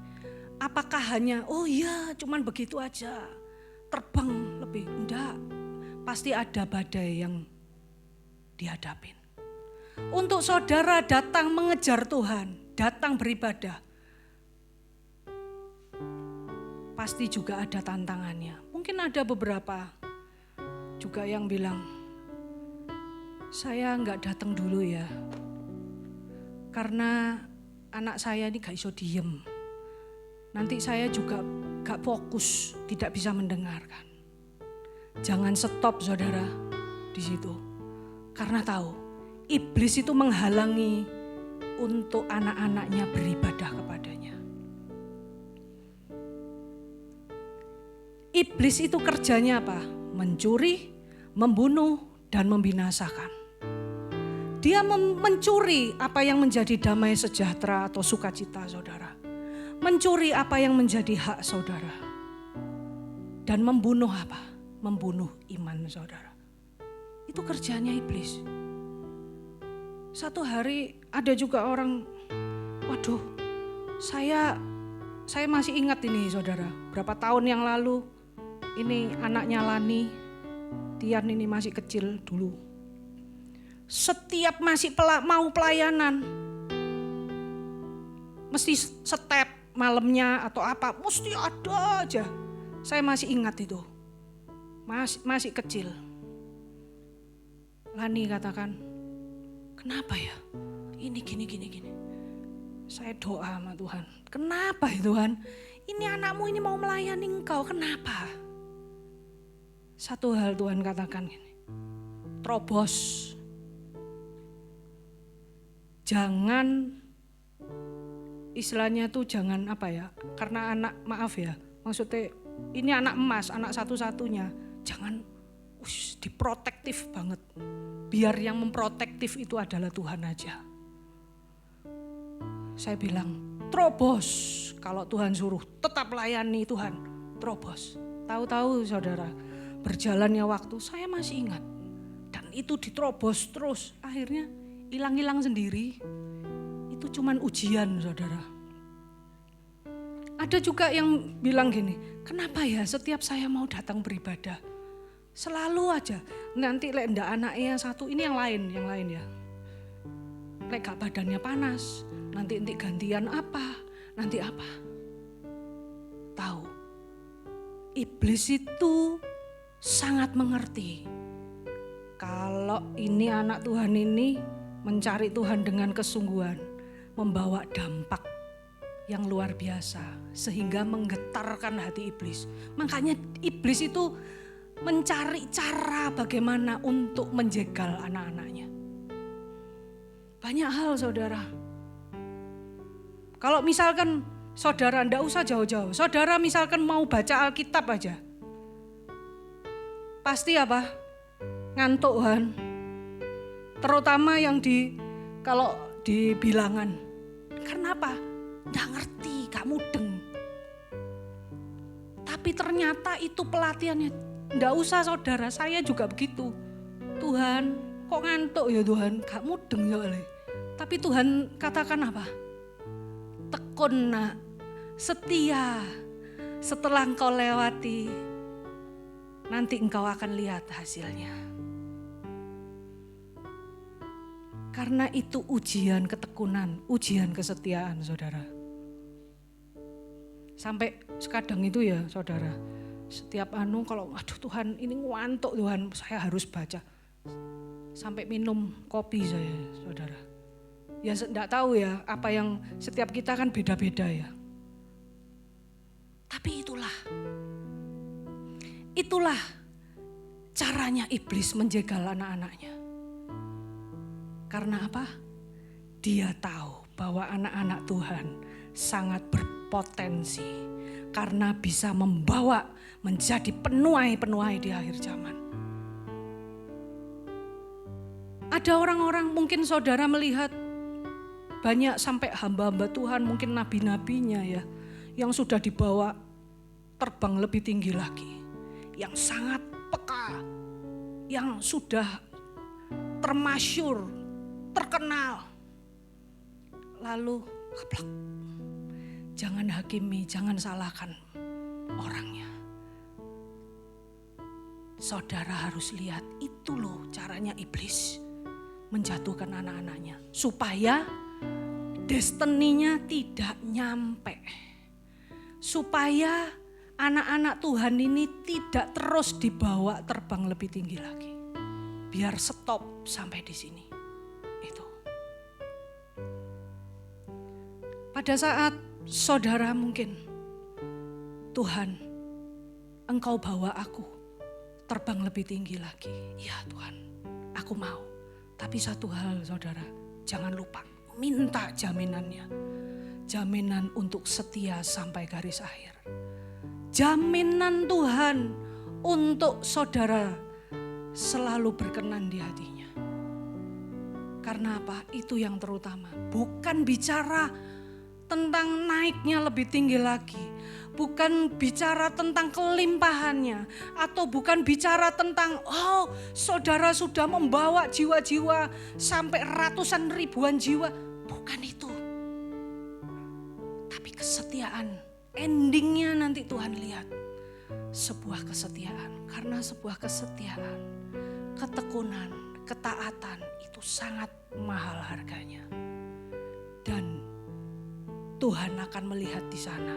Apakah hanya, oh iya cuman begitu aja, terbang lebih, enggak. Pasti ada badai yang dihadapin. Untuk saudara datang mengejar Tuhan, datang beribadah, pasti juga ada tantangannya. Mungkin ada beberapa juga yang bilang, saya enggak datang dulu ya, karena anak saya ini gak iso diem. Nanti saya juga gak fokus, tidak bisa mendengarkan. Jangan stop saudara di situ. Karena tahu, iblis itu menghalangi untuk anak-anaknya beribadah kepadanya. Iblis itu kerjanya apa? Mencuri, membunuh, dan membinasakan. Dia mencuri apa yang menjadi damai sejahtera atau sukacita saudara. Mencuri apa yang menjadi hak saudara. Dan membunuh apa? Membunuh iman saudara. Itu kerjanya iblis. Satu hari ada juga orang, waduh saya masih ingat ini saudara. Berapa tahun yang lalu, ini anaknya Lani, Tian ini masih kecil dulu. Setiap masih mau pelayanan, mesti step malamnya atau apa, mesti ada aja. Saya masih ingat itu, masih kecil. Lani katakan, kenapa ya? Ini gini. Saya doa sama Tuhan, kenapa ya Tuhan? Ini anakmu ini mau melayani engkau, kenapa? Satu hal Tuhan katakan gini, terobos. Jangan, istilahnya tuh jangan apa ya, karena anak, maaf ya, maksudnya ini anak emas, anak satu-satunya. Jangan diprotektif banget. Biar yang memprotektif itu adalah Tuhan aja. Saya bilang, terobos. Kalau Tuhan suruh tetap layani Tuhan, terobos. Tahu-tahu saudara, berjalannya waktu saya masih ingat. Dan itu diterobos terus, akhirnya hilang-hilang sendiri. Itu cuman ujian saudara. Ada juga yang bilang gini, kenapa ya setiap saya mau datang beribadah, selalu aja nanti lek ndak anaknya satu, ini yang lain ya. Lek gak badannya panas, nanti gantian apa, nanti apa. Tahu, iblis itu sangat mengerti. Kalau ini anak Tuhan ini mencari Tuhan dengan kesungguhan, membawa dampak yang luar biasa sehingga menggetarkan hati iblis. Makanya iblis itu mencari cara bagaimana untuk menjegal anak-anaknya. Banyak hal saudara. Kalau misalkan saudara ndak usah jauh-jauh, saudara misalkan mau baca Alkitab aja, pasti apa? Ngantuk kan. Terutama yang kalau di bilangan. Karena apa? Nggak ngerti, gak mudeng. Tapi ternyata itu pelatihannya. Nggak usah saudara, saya juga begitu. Tuhan, kok ngantuk ya Tuhan? Gak mudeng soalnya. Tapi Tuhan katakan apa? Tekun nak, setia. Setelah engkau lewati, nanti engkau akan lihat hasilnya. Karena itu ujian ketekunan, ujian kesetiaan saudara. Sampai kadang itu ya saudara, setiap kalau aduh Tuhan ini ngantuk Tuhan, saya harus baca. Sampai minum kopi saya saudara. Ya enggak tahu ya, apa yang setiap kita kan beda-beda ya. Tapi itulah caranya iblis menjegal anak-anaknya. Karena apa? Dia tahu bahwa anak-anak Tuhan sangat berpotensi karena bisa membawa menjadi penuai-penuai di akhir zaman. Ada orang-orang mungkin saudara melihat banyak sampai hamba-hamba Tuhan, mungkin nabi-nabinya ya, yang sudah dibawa terbang lebih tinggi lagi, yang sangat peka, yang sudah termasyur, terkenal. Lalu keplak. Jangan hakimi, jangan salahkan orangnya. Saudara harus lihat, itu loh caranya iblis menjatuhkan anak-anaknya. Supaya destininya tidak nyampe. Supaya anak-anak Tuhan ini tidak terus dibawa terbang lebih tinggi lagi. Biar stop sampai di sini. Itu. Pada saat saudara mungkin, Tuhan, Engkau bawa aku terbang lebih tinggi lagi. Ya Tuhan, aku mau. Tapi satu hal saudara, jangan lupa minta jaminannya. Jaminan untuk setia sampai garis akhir. Jaminan Tuhan untuk saudara selalu berkenan di hatinya. Karena apa? Itu yang terutama. Bukan bicara tentang naiknya lebih tinggi lagi. Bukan bicara tentang kelimpahannya. Atau bukan bicara tentang saudara sudah membawa jiwa-jiwa sampai ratusan ribuan jiwa. Bukan itu. Tapi kesetiaan. Endingnya nanti Tuhan lihat. Sebuah kesetiaan. Karena sebuah kesetiaan, ketekunan, ketaatan itu sangat mahal harganya. Dan Tuhan akan melihat di sana.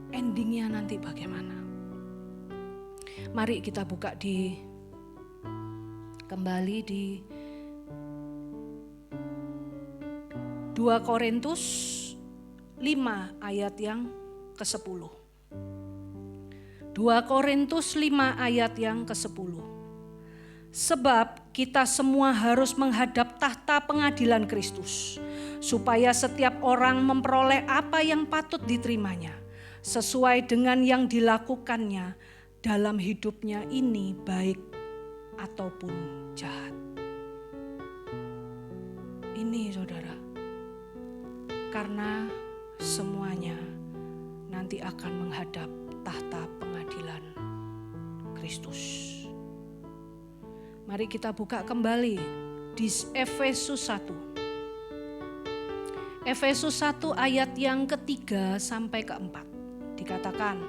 Endingnya nanti bagaimana. Mari kita buka kembali di 2 Korintus 5 ayat yang ke-10. 2 Korintus 5 ayat yang ke-10. Sebab kita semua harus menghadap tahta pengadilan Kristus, supaya setiap orang memperoleh apa yang patut diterimanya, sesuai dengan yang dilakukannya dalam hidupnya ini, baik ataupun jahat. Ini saudara, karena semuanya nanti akan menghadap tahta pengadilan Kristus. Mari kita buka kembali di Efesus 1. Efesus 1 ayat yang ketiga sampai keempat. Dikatakan,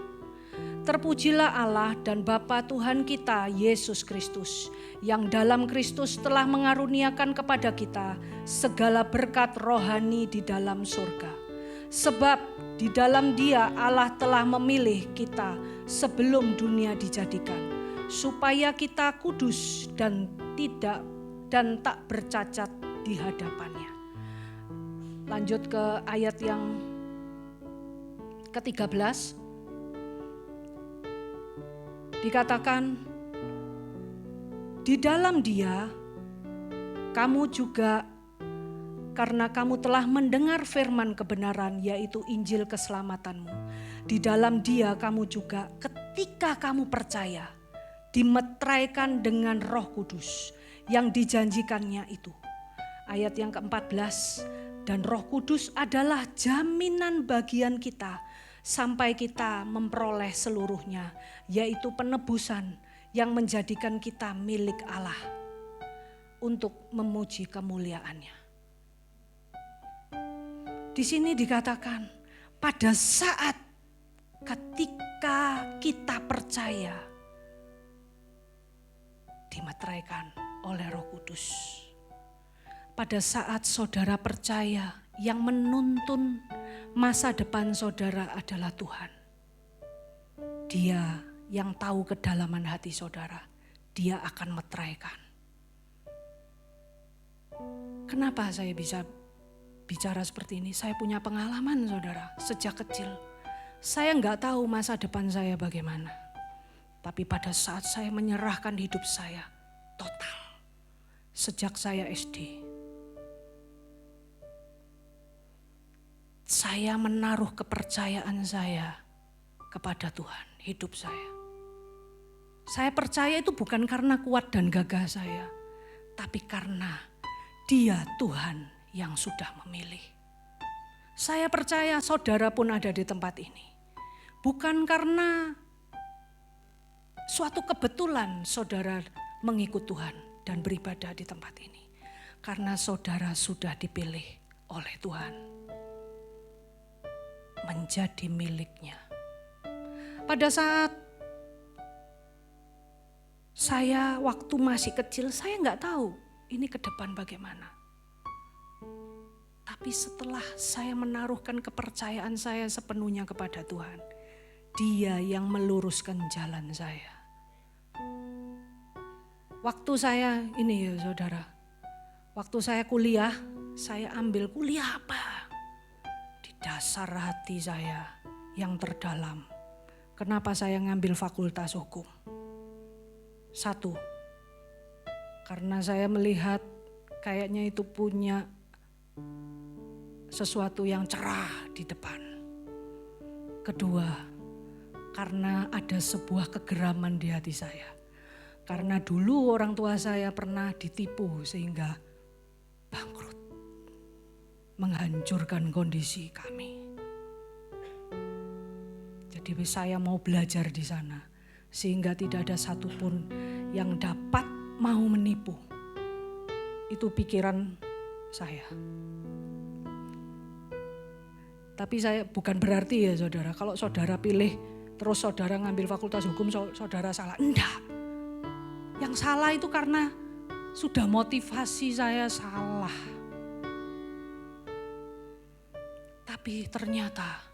terpujilah Allah dan Bapa Tuhan kita Yesus Kristus, yang dalam Kristus telah mengaruniakan kepada kita segala berkat rohani di dalam surga. Sebab di dalam Dia Allah telah memilih kita sebelum dunia dijadikan, supaya kita kudus dan tak bercacat di hadapannya. Lanjut ke ayat yang ke-13. Dikatakan, di dalam Dia kamu juga, karena kamu telah mendengar firman kebenaran, yaitu Injil keselamatanmu. Di dalam Dia kamu juga ketika kamu percaya, dimeteraikan dengan Roh Kudus yang dijanjikannya itu. Ayat yang ke-14, dan Roh Kudus adalah jaminan bagian kita sampai kita memperoleh seluruhnya, yaitu penebusan yang menjadikan kita milik Allah untuk memuji kemuliaannya. Di sini dikatakan, pada saat ketika kita percaya, dimeteraikan oleh Roh Kudus. Pada saat saudara percaya, yang menuntun masa depan saudara adalah Tuhan. Dia yang tahu kedalaman hati saudara, Dia akan meteraikan. Kenapa saya bisa bicara seperti ini? Saya punya pengalaman saudara, sejak kecil. Saya enggak tahu masa depan saya bagaimana. Tapi pada saat saya menyerahkan hidup saya total, sejak saya SD, saya menaruh kepercayaan saya kepada Tuhan, hidup saya. Saya percaya itu bukan karena kuat dan gagah saya, tapi karena Dia Tuhan yang sudah memilih. Saya percaya saudara pun ada di tempat ini. Bukan karena suatu kebetulan saudara mengikut Tuhan dan beribadah di tempat ini. Karena saudara sudah dipilih oleh Tuhan menjadi miliknya. Pada saat saya waktu masih kecil, saya nggak tahu ini ke depan bagaimana. Tapi setelah saya menaruhkan kepercayaan saya sepenuhnya kepada Tuhan, Dia yang meluruskan jalan saya. Waktu saya ini ya saudara, waktu saya kuliah, saya ambil kuliah apa? Di dasar hati saya yang terdalam. Kenapa saya ngambil fakultas hukum? Satu, karena saya melihat kayaknya itu punya sesuatu yang cerah di depan. Kedua, karena ada sebuah kegeraman di hati saya. Karena dulu orang tua saya pernah ditipu sehingga bangkrut, menghancurkan kondisi kami. Jadi saya mau belajar di sana sehingga tidak ada satupun yang dapat mau menipu. Itu pikiran saya. Tapi saya bukan berarti ya saudara, kalau saudara pilih terus saudara ngambil fakultas hukum saudara salah. Enggak. Yang salah itu karena sudah motivasi saya salah. Tapi ternyata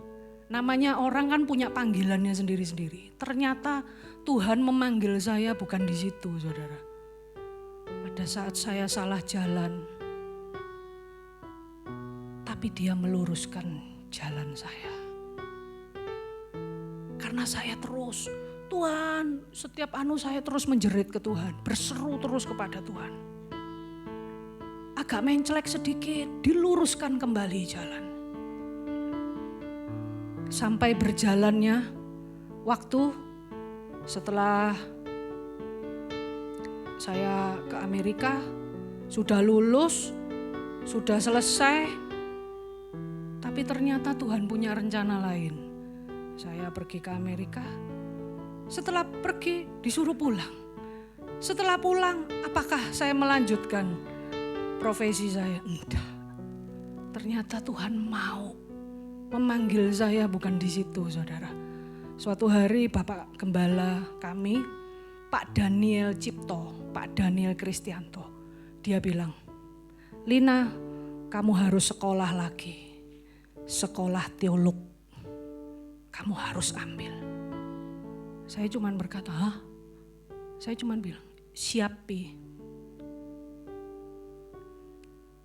namanya orang kan punya panggilannya sendiri-sendiri. Ternyata Tuhan memanggil saya bukan di situ saudara. Pada saat saya salah jalan, tapi Dia meluruskan jalan saya. Karena saya terus, Tuhan, setiap saya terus menjerit ke Tuhan, berseru terus kepada Tuhan. Agak mencelek sedikit, diluruskan kembali jalan. Sampai berjalannya waktu setelah saya ke Amerika, sudah lulus, sudah selesai, tapi ternyata Tuhan punya rencana lain. Saya pergi ke Amerika, Setelah pergi disuruh pulang. Setelah pulang, apakah saya melanjutkan profesi saya? Enggak. Ternyata Tuhan mau memanggil saya bukan di situ, saudara. Suatu hari Bapak Gembala kami, Pak Daniel Cipto, Pak Daniel Kristianto, dia bilang, Lina, kamu harus sekolah lagi. Sekolah teolog. Kamu harus ambil. Saya cuma berkata, hah? Saya cuma bilang, siap Pi.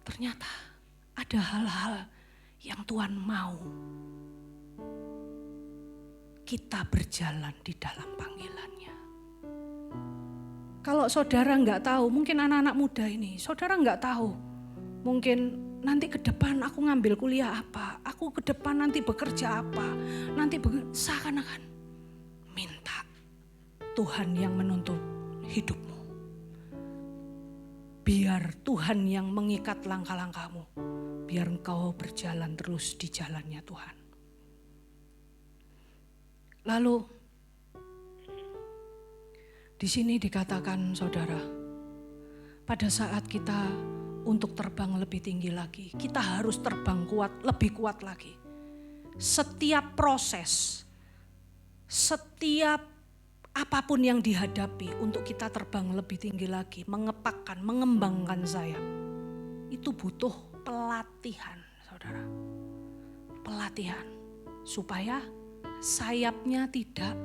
Ternyata ada hal-hal yang Tuhan mau kita berjalan di dalam panggilannya. Kalau saudara nggak tahu, mungkin anak-anak muda ini, saudara nggak tahu. Mungkin nanti ke depan aku ngambil kuliah apa, aku ke depan nanti bekerja apa, nanti seakan-akan minta Tuhan yang menuntut hidupmu. Biar Tuhan yang mengikat langkah-langkahmu, biar engkau berjalan terus di jalannya Tuhan. Lalu di sini dikatakan saudara, pada saat kita untuk terbang lebih tinggi lagi, kita harus terbang kuat, lebih kuat lagi. Setiap proses, setiap apapun yang dihadapi untuk kita terbang lebih tinggi lagi, mengepakkan, mengembangkan sayap, itu butuh pelatihan, saudara. Pelatihan supaya sayapnya tidak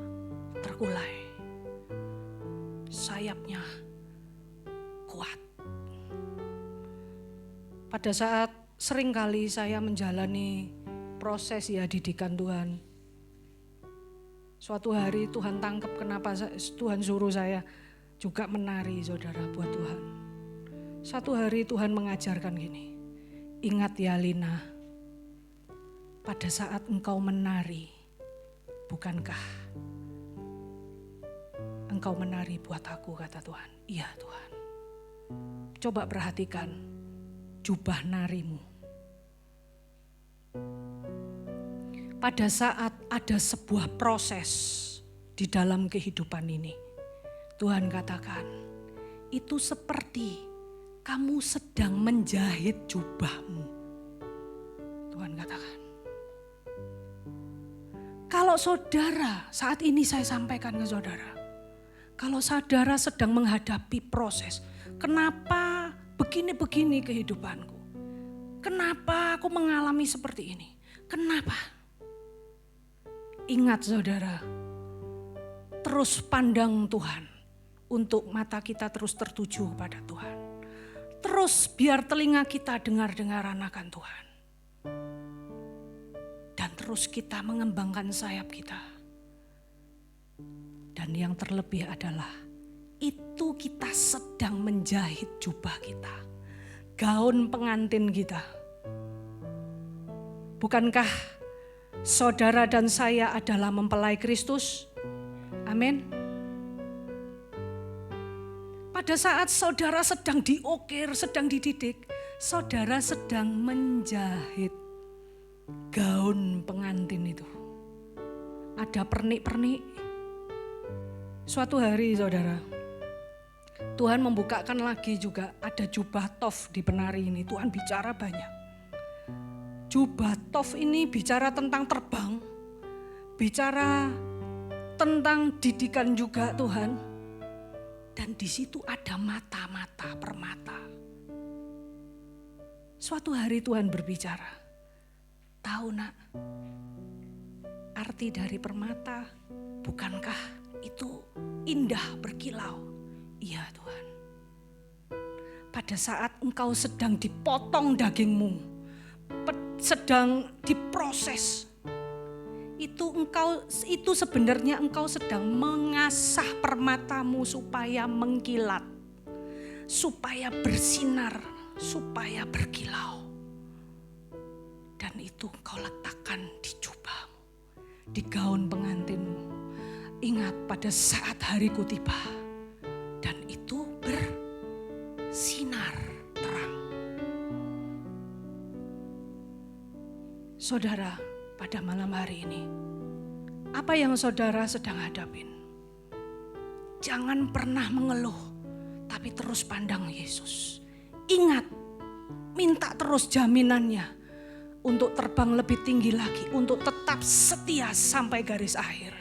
terkulai. Sayapnya kuat. Pada saat seringkali saya menjalani proses ya didikan Tuhan. Suatu hari Tuhan tangkap kenapa Tuhan suruh saya juga menari, saudara, buat Tuhan. Satu hari Tuhan mengajarkan gini, ingat ya Lina, pada saat engkau menari, bukankah engkau menari buat aku, kata Tuhan. Iya Tuhan. Coba perhatikan jubah narimu. Pada saat ada sebuah proses di dalam kehidupan ini, Tuhan katakan, itu seperti kamu sedang menjahit jubahmu. Tuhan katakan. Kalau saudara, saat ini saya sampaikan ke saudara, kalau saudara sedang menghadapi proses, kenapa begini-begini kehidupanku? Kenapa aku mengalami seperti ini? Kenapa? Ingat saudara, terus pandang Tuhan, untuk mata kita terus tertuju pada Tuhan. Terus biar telinga kita dengar-dengaran akan Tuhan. Dan terus kita mengembangkan sayap kita. Dan yang terlebih adalah, itu kita sedang menjahit jubah kita. Gaun pengantin kita. Bukankah saudara dan saya adalah mempelai Kristus? Amin. Pada saat saudara sedang diukir, sedang dididik, saudara sedang menjahit gaun pengantin itu. Ada pernik-pernik. Suatu hari saudara, Tuhan membukakan lagi juga ada jubah tof di penari ini. Tuhan bicara banyak. Jubah tof ini bicara tentang terbang, bicara tentang didikan juga Tuhan. Dan di situ ada mata-mata permata. Suatu hari Tuhan berbicara, tahu nak, arti dari permata, bukankah itu indah berkilau? Iya Tuhan. Pada saat engkau sedang dipotong dagingmu, sedang diproses, itu sebenarnya engkau sedang mengasah permatamu supaya mengkilat, supaya bersinar, supaya berkilau. Dan itu engkau letakkan di jubahmu, di gaun pengantinmu. Ingat pada saat hariku tiba, dan itu bersinar terang. Saudara, pada malam hari ini, apa yang saudara sedang hadapin? Jangan pernah mengeluh, tapi terus pandang Yesus. Ingat, minta terus jaminannya untuk terbang lebih tinggi lagi, untuk tetap setia sampai garis akhir.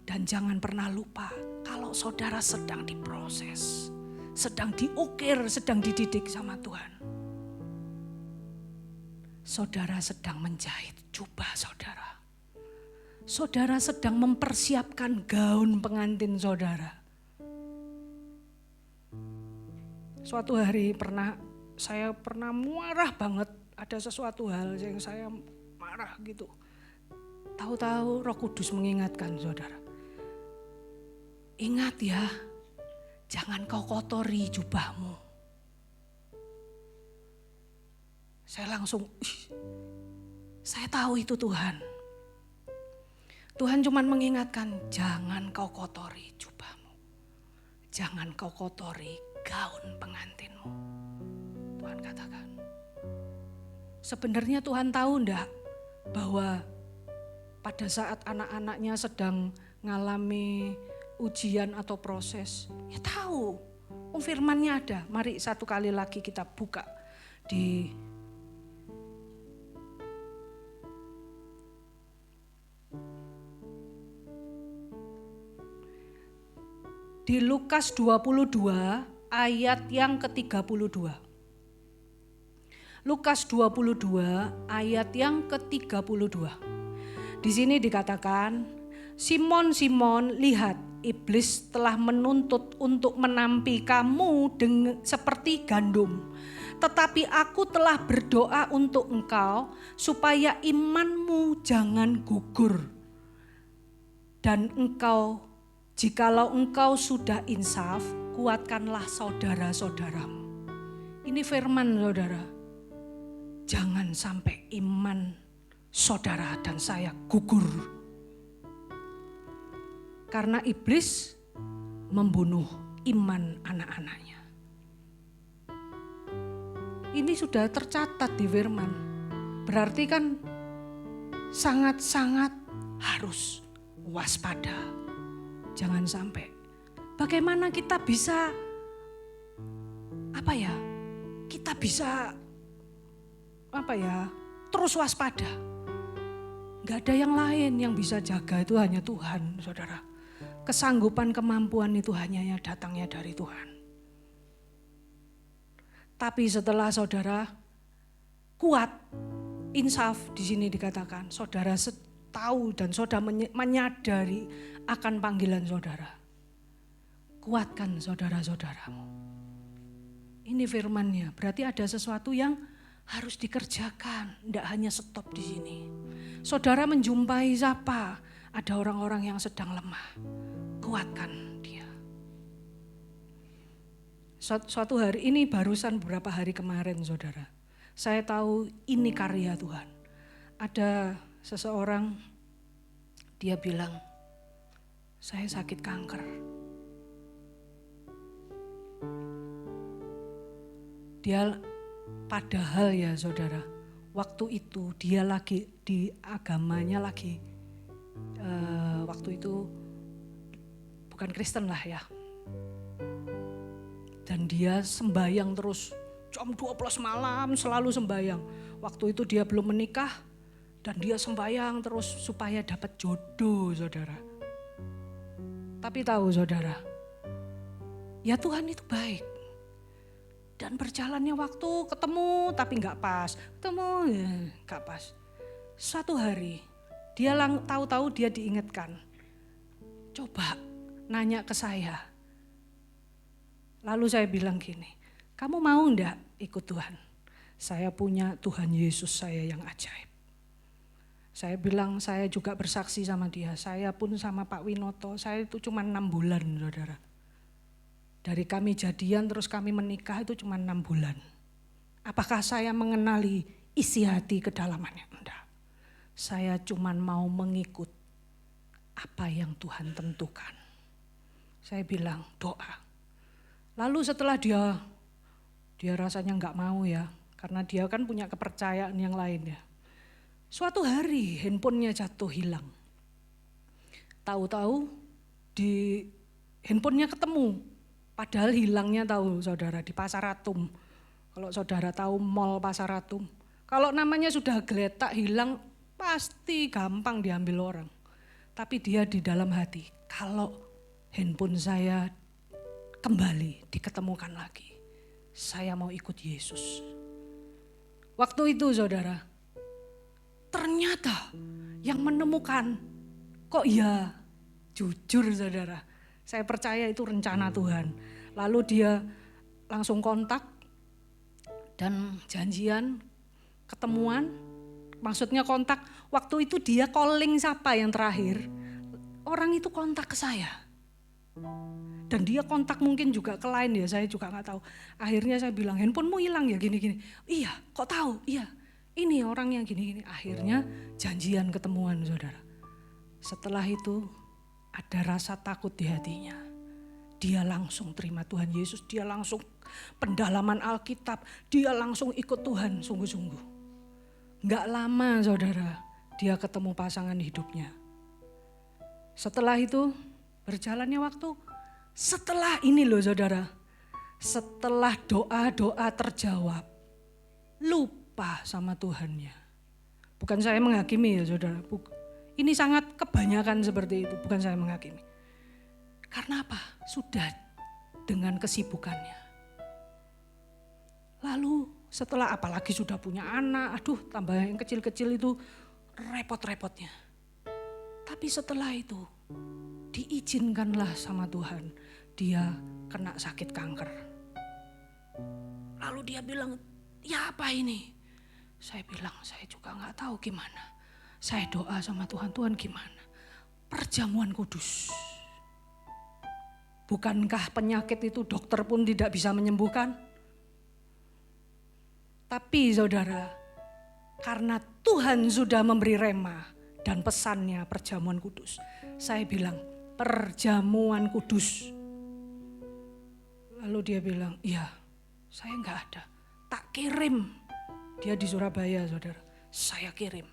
Dan jangan pernah lupa kalau saudara sedang diproses, sedang diukir, sedang dididik sama Tuhan. Saudara sedang menjahit jubah saudara. Saudara sedang mempersiapkan gaun pengantin saudara. Suatu hari saya pernah marah banget, ada sesuatu hal yang saya marah gitu. Tahu-tahu Roh Kudus mengingatkan saudara. Ingat ya, jangan kau kotori jubahmu. Saya langsung, saya tahu itu Tuhan. Tuhan cuma mengingatkan, jangan kau kotori jubahmu. Jangan kau kotori gaun pengantinmu. Tuhan katakan. Sebenarnya Tuhan tahu enggak bahwa pada saat anak-anaknya sedang mengalami ujian atau proses, ya tahu. Firman-Nya ada. Mari satu kali lagi kita buka di Lukas 22 ayat yang ke-32. Lukas 22 ayat yang ke-32. Di sini dikatakan, Simon, Simon, lihat, iblis telah menuntut untuk menampi kamu seperti gandum. Tetapi aku telah berdoa untuk engkau supaya imanmu jangan gugur. Dan jikalau engkau sudah insaf, kuatkanlah saudara-saudaramu. Ini firman saudara. Jangan sampai iman saudara dan saya gugur. Karena iblis membunuh iman anak-anaknya. Ini sudah tercatat di firman. Berarti kan sangat-sangat harus waspada. Jangan sampai. Bagaimana kita bisa terus waspada. Gak ada yang lain yang bisa jaga, itu hanya Tuhan, saudara. Kesanggupan, kemampuan itu hanya datangnya dari Tuhan. Tapi setelah saudara kuat, insaf di sini dikatakan, saudara tahu dan saudara menyadari akan panggilan saudara. Kuatkan saudara-saudaramu. Ini firman-Nya, berarti ada sesuatu yang harus dikerjakan, tidak hanya stop di sini. Saudara menjumpai siapa? Ada orang-orang yang sedang lemah, kuatkan dia. Suatu hari ini barusan beberapa hari kemarin saudara, saya tahu ini karya Tuhan. Ada seseorang, dia bilang, saya sakit kanker. Dia padahal ya saudara, waktu itu dia lagi di agamanya waktu itu bukan Kristen lah ya. Dan dia sembahyang terus, jam 12 malam selalu sembahyang. Waktu itu dia belum menikah dan dia sembahyang terus supaya dapat jodoh saudara. Tapi tahu saudara, ya Tuhan itu baik. Dan berjalannya waktu ketemu tapi gak pas, gak pas. Suatu hari dia tahu-tahu dia diingatkan, coba nanya ke saya. Lalu saya bilang gini, kamu mau enggak ikut Tuhan? Saya punya Tuhan Yesus saya yang ajaib. Saya bilang saya juga bersaksi sama dia, saya pun sama Pak Winoto, saya itu cuma 6 bulan saudara. Dari kami jadian terus kami menikah itu cuma 6 bulan. Apakah saya mengenali isi hati kedalamannya? Enggak. Saya cuma mau mengikut apa yang Tuhan tentukan. Saya bilang doa. Lalu setelah dia rasanya enggak mau ya. Karena dia kan punya kepercayaan yang lain ya. Suatu hari handphonenya jatuh hilang. Tahu-tahu di handphonenya ketemu. Padahal hilangnya tahu saudara di Pasar Atum. Kalau saudara tahu mall Pasar Atum. Kalau namanya sudah geletak hilang pasti gampang diambil orang. Tapi dia di dalam hati, kalau handphone saya kembali diketemukan lagi, saya mau ikut Yesus. Waktu itu saudara, ternyata yang menemukan, kok ya jujur saudara, saya percaya itu rencana Tuhan. Lalu dia langsung kontak dan janjian ketemuan, maksudnya kontak. Waktu itu dia calling siapa yang terakhir, orang itu kontak ke saya. Dan dia kontak mungkin juga ke lain ya, saya juga gak tahu. Akhirnya saya bilang, handphonemu hilang ya gini-gini. Iya, kok tahu? Iya, ini orang yang gini-gini. Akhirnya janjian ketemuan saudara. Setelah itu ada rasa takut di hatinya. Dia langsung terima Tuhan Yesus, dia langsung pendalaman Alkitab, dia langsung ikut Tuhan sungguh-sungguh. Gak lama saudara, dia ketemu pasangan hidupnya. Setelah itu berjalannya waktu, setelah ini loh saudara, setelah doa-doa terjawab, lupa sama Tuhannya. Bukan saya menghakimi ya saudara, ini sangat kebanyakan seperti itu, bukan saya menghakimi. Karena apa? Sudah dengan kesibukannya. Lalu setelah apalagi sudah punya anak, aduh tambah yang kecil-kecil itu repot-repotnya. Tapi setelah itu diizinkanlah sama Tuhan, dia kena sakit kanker. Lalu dia bilang, ya apa ini? Saya bilang, saya juga gak tahu gimana. Saya doa sama Tuhan, Tuhan gimana? Perjamuan kudus. Bukankah penyakit itu dokter pun tidak bisa menyembuhkan? Tapi saudara, karena Tuhan sudah memberi rema dan pesannya perjamuan kudus. Saya bilang, perjamuan kudus. Lalu dia bilang, iya saya enggak ada, tak kirim. Dia di Surabaya saudara, saya kirim.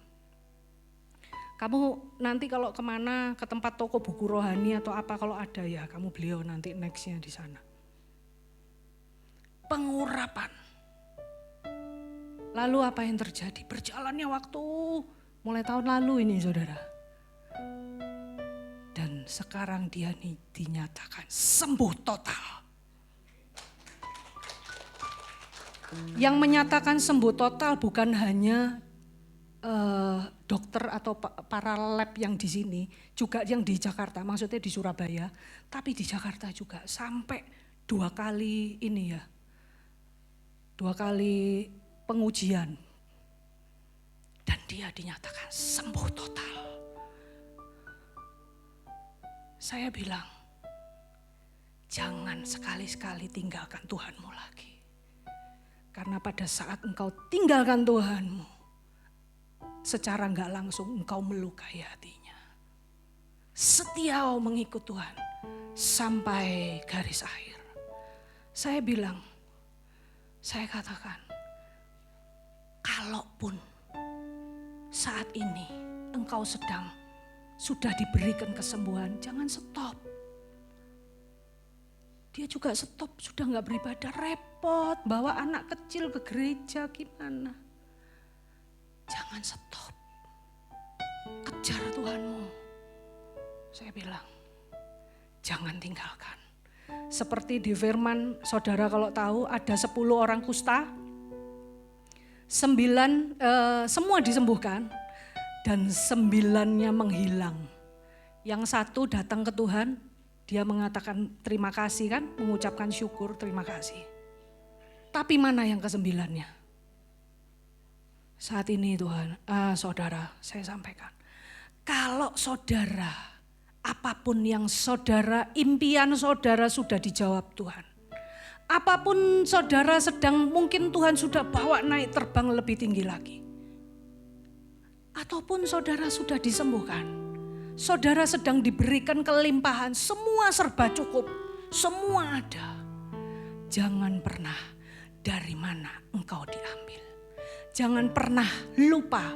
Kamu nanti kalau kemana, ke tempat toko buku rohani atau apa kalau ada ya, kamu beliau nanti nextnya di sana. Pengurapan. Lalu apa yang terjadi? Berjalannya waktu, mulai tahun lalu ini saudara. Dan sekarang dia dinyatakan sembuh total. Yang menyatakan sembuh total bukan hanya dokter atau para lab yang di sini, juga yang di Jakarta, maksudnya di Surabaya, tapi di Jakarta juga sampai 2 kali ini ya, 2 kali pengujian. Dan dia dinyatakan sembuh total. Saya bilang, jangan sekali-sekali tinggalkan Tuhanmu lagi. Karena pada saat engkau tinggalkan Tuhanmu, secara enggak langsung engkau melukai hatinya. Setia mengikut Tuhan sampai garis akhir. Saya bilang, saya katakan, kalaupun saat ini engkau sudah diberikan kesembuhan, jangan stop. Dia juga stop, sudah gak beribadah, repot, bawa anak kecil ke gereja gimana. Jangan stop, kejar Tuhanmu. Saya bilang, jangan tinggalkan. Seperti di firman, saudara kalau tahu ada 10 orang kusta, 9 semua disembuhkan dan 9-nya menghilang. Yang 1 datang ke Tuhan, dia mengatakan terima kasih kan, mengucapkan syukur terima kasih. Tapi mana yang ke-9-nya? Saat ini Tuhan, saudara saya sampaikan, kalau saudara, apapun yang saudara, impian saudara sudah dijawab Tuhan. Apapun saudara sedang, mungkin Tuhan sudah bawa naik terbang lebih tinggi lagi. Ataupun saudara sudah disembuhkan, saudara sedang diberikan kelimpahan, semua serba cukup, semua ada. Jangan pernah dari mana engkau diambil. Jangan pernah lupa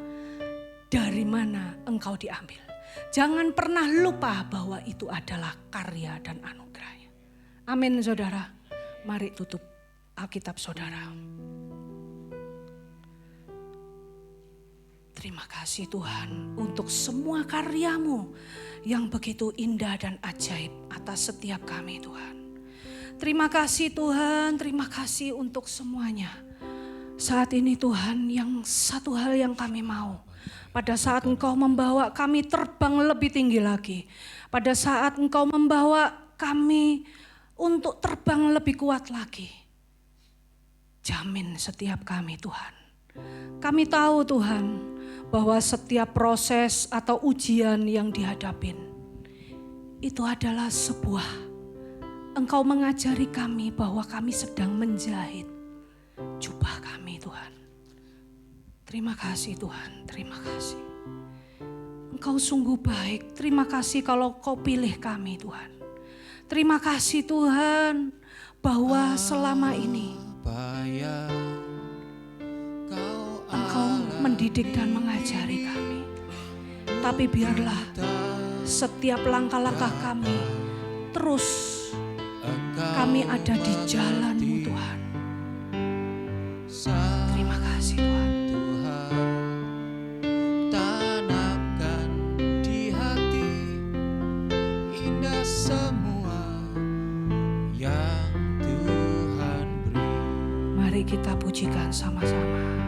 dari mana engkau diambil. Jangan pernah lupa bahwa itu adalah karya dan anugerah Amin saudara. Mari tutup Alkitab saudara. Terima kasih Tuhan untuk semua karya-Mu yang begitu indah dan ajaib atas setiap kami Tuhan. Terima kasih Tuhan, terima kasih untuk semuanya. Saat ini Tuhan, yang satu hal yang kami mau, pada saat Engkau membawa kami terbang lebih tinggi lagi, pada saat Engkau membawa kami untuk terbang lebih kuat lagi, jamin setiap kami Tuhan. Kami tahu Tuhan, bahwa setiap proses atau ujian yang dihadapin itu adalah sebuah Engkau mengajari kami bahwa kami sedang menjahit jubah kami Tuhan. Terima kasih Tuhan, terima kasih. Engkau sungguh baik, terima kasih kalau Kau pilih kami Tuhan. Terima kasih Tuhan bahwa selama ini Engkau mendidik dan mengajari kami. Tapi biarlah setiap langkah-langkah kami terus kami ada di jalan-Mu Tuhan. Terima kasih Tuhan. Tanamkan di hati indah semua yang Tuhan beri. Mari kita pujikan sama-sama.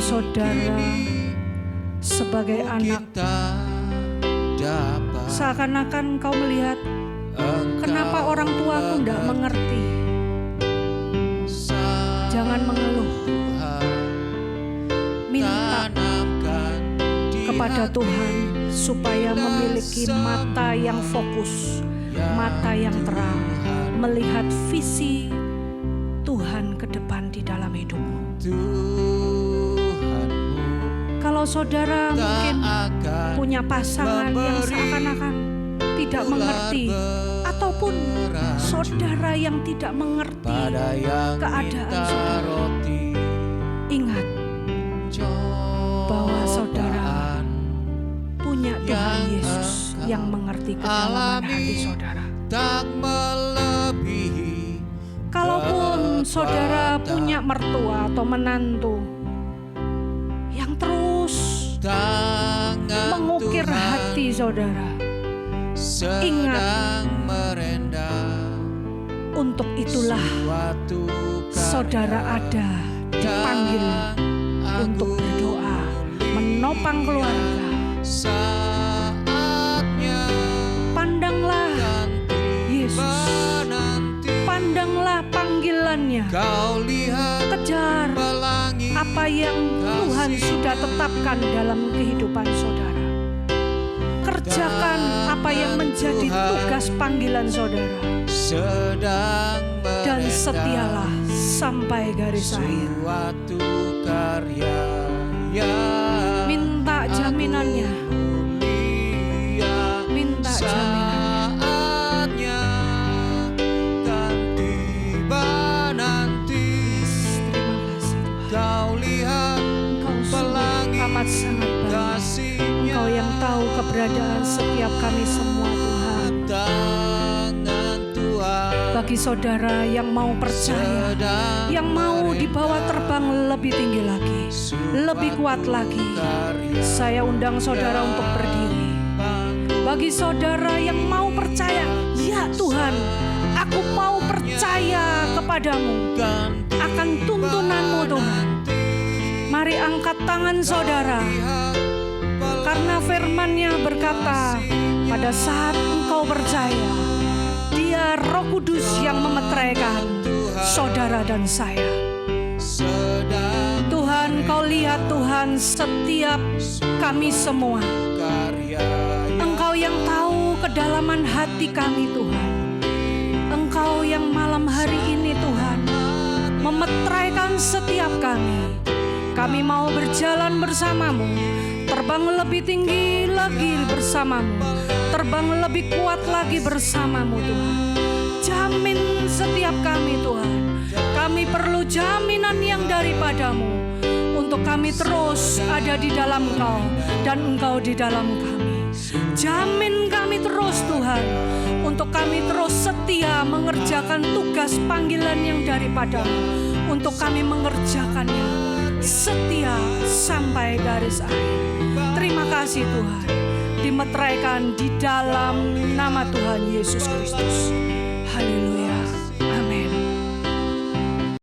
Saudara sebagai anak seakan-akan kau melihat kenapa orang tuaku tidak mengerti. Jangan mengeluh, minta kepada Tuhan supaya memiliki mata yang fokus, mata yang terang, melihat visi Tuhan ke depan di dalam hidupmu. Kalau saudara mungkin punya pasangan yang seakan-akan tidak mengerti, ataupun saudara yang tidak mengerti keadaan saudara, ingat bahwa saudara punya Tuhan Yesus yang mengerti kedalaman hati saudara. Kalaupun saudara punya mertua atau menantu yang terus mengukir hati saudara, ingat, untuk itulah saudara ada dipanggil untuk berdoa, menopang keluarga. Pandanglah Yesus, pandanglah panggilannya, kejar apa yang Tuhan sudah tetapkan dalam kehidupan saudara. Kerjakan apa yang menjadi tugas panggilan saudara, dan setialah sampai garis akhir. Minta jaminannya, minta jaminannya. Amat sangat baik. Engkau yang tahu keberadaan setiap kami semua Tuhan. Bagi saudara yang mau percaya, yang mau dibawa terbang lebih tinggi lagi, lebih kuat lagi, saya undang saudara untuk berdiri. Bagi saudara yang mau percaya, ya Tuhan, aku mau percaya kepadamu akan tuntunanmu Tuhan. Mari angkat tangan saudara, karena firman-Nya berkata, pada saat engkau percaya, Dia Roh Kudus yang memeteraikan saudara dan saya. Dan Kau lihat Tuhan setiap kami semua. Engkau yang tahu kedalaman hati kami Tuhan. Engkau yang malam hari ini Tuhan memetraikan setiap kami. Kami mau berjalan bersamamu, terbang lebih tinggi lagi bersamamu, terbang lebih kuat lagi bersamamu Tuhan. Jamin setiap kami Tuhan. Kami perlu jaminan yang daripadamu untuk kami terus ada di dalam Engkau dan Engkau di dalam kami. Jamin kami terus Tuhan, untuk kami terus setia mengerjakan tugas panggilan yang daripadamu, untuk kami mengerjakannya setia sampai garis akhir. Terima kasih Tuhan, dimeteraikan di dalam nama Tuhan Yesus Kristus. Haleluya.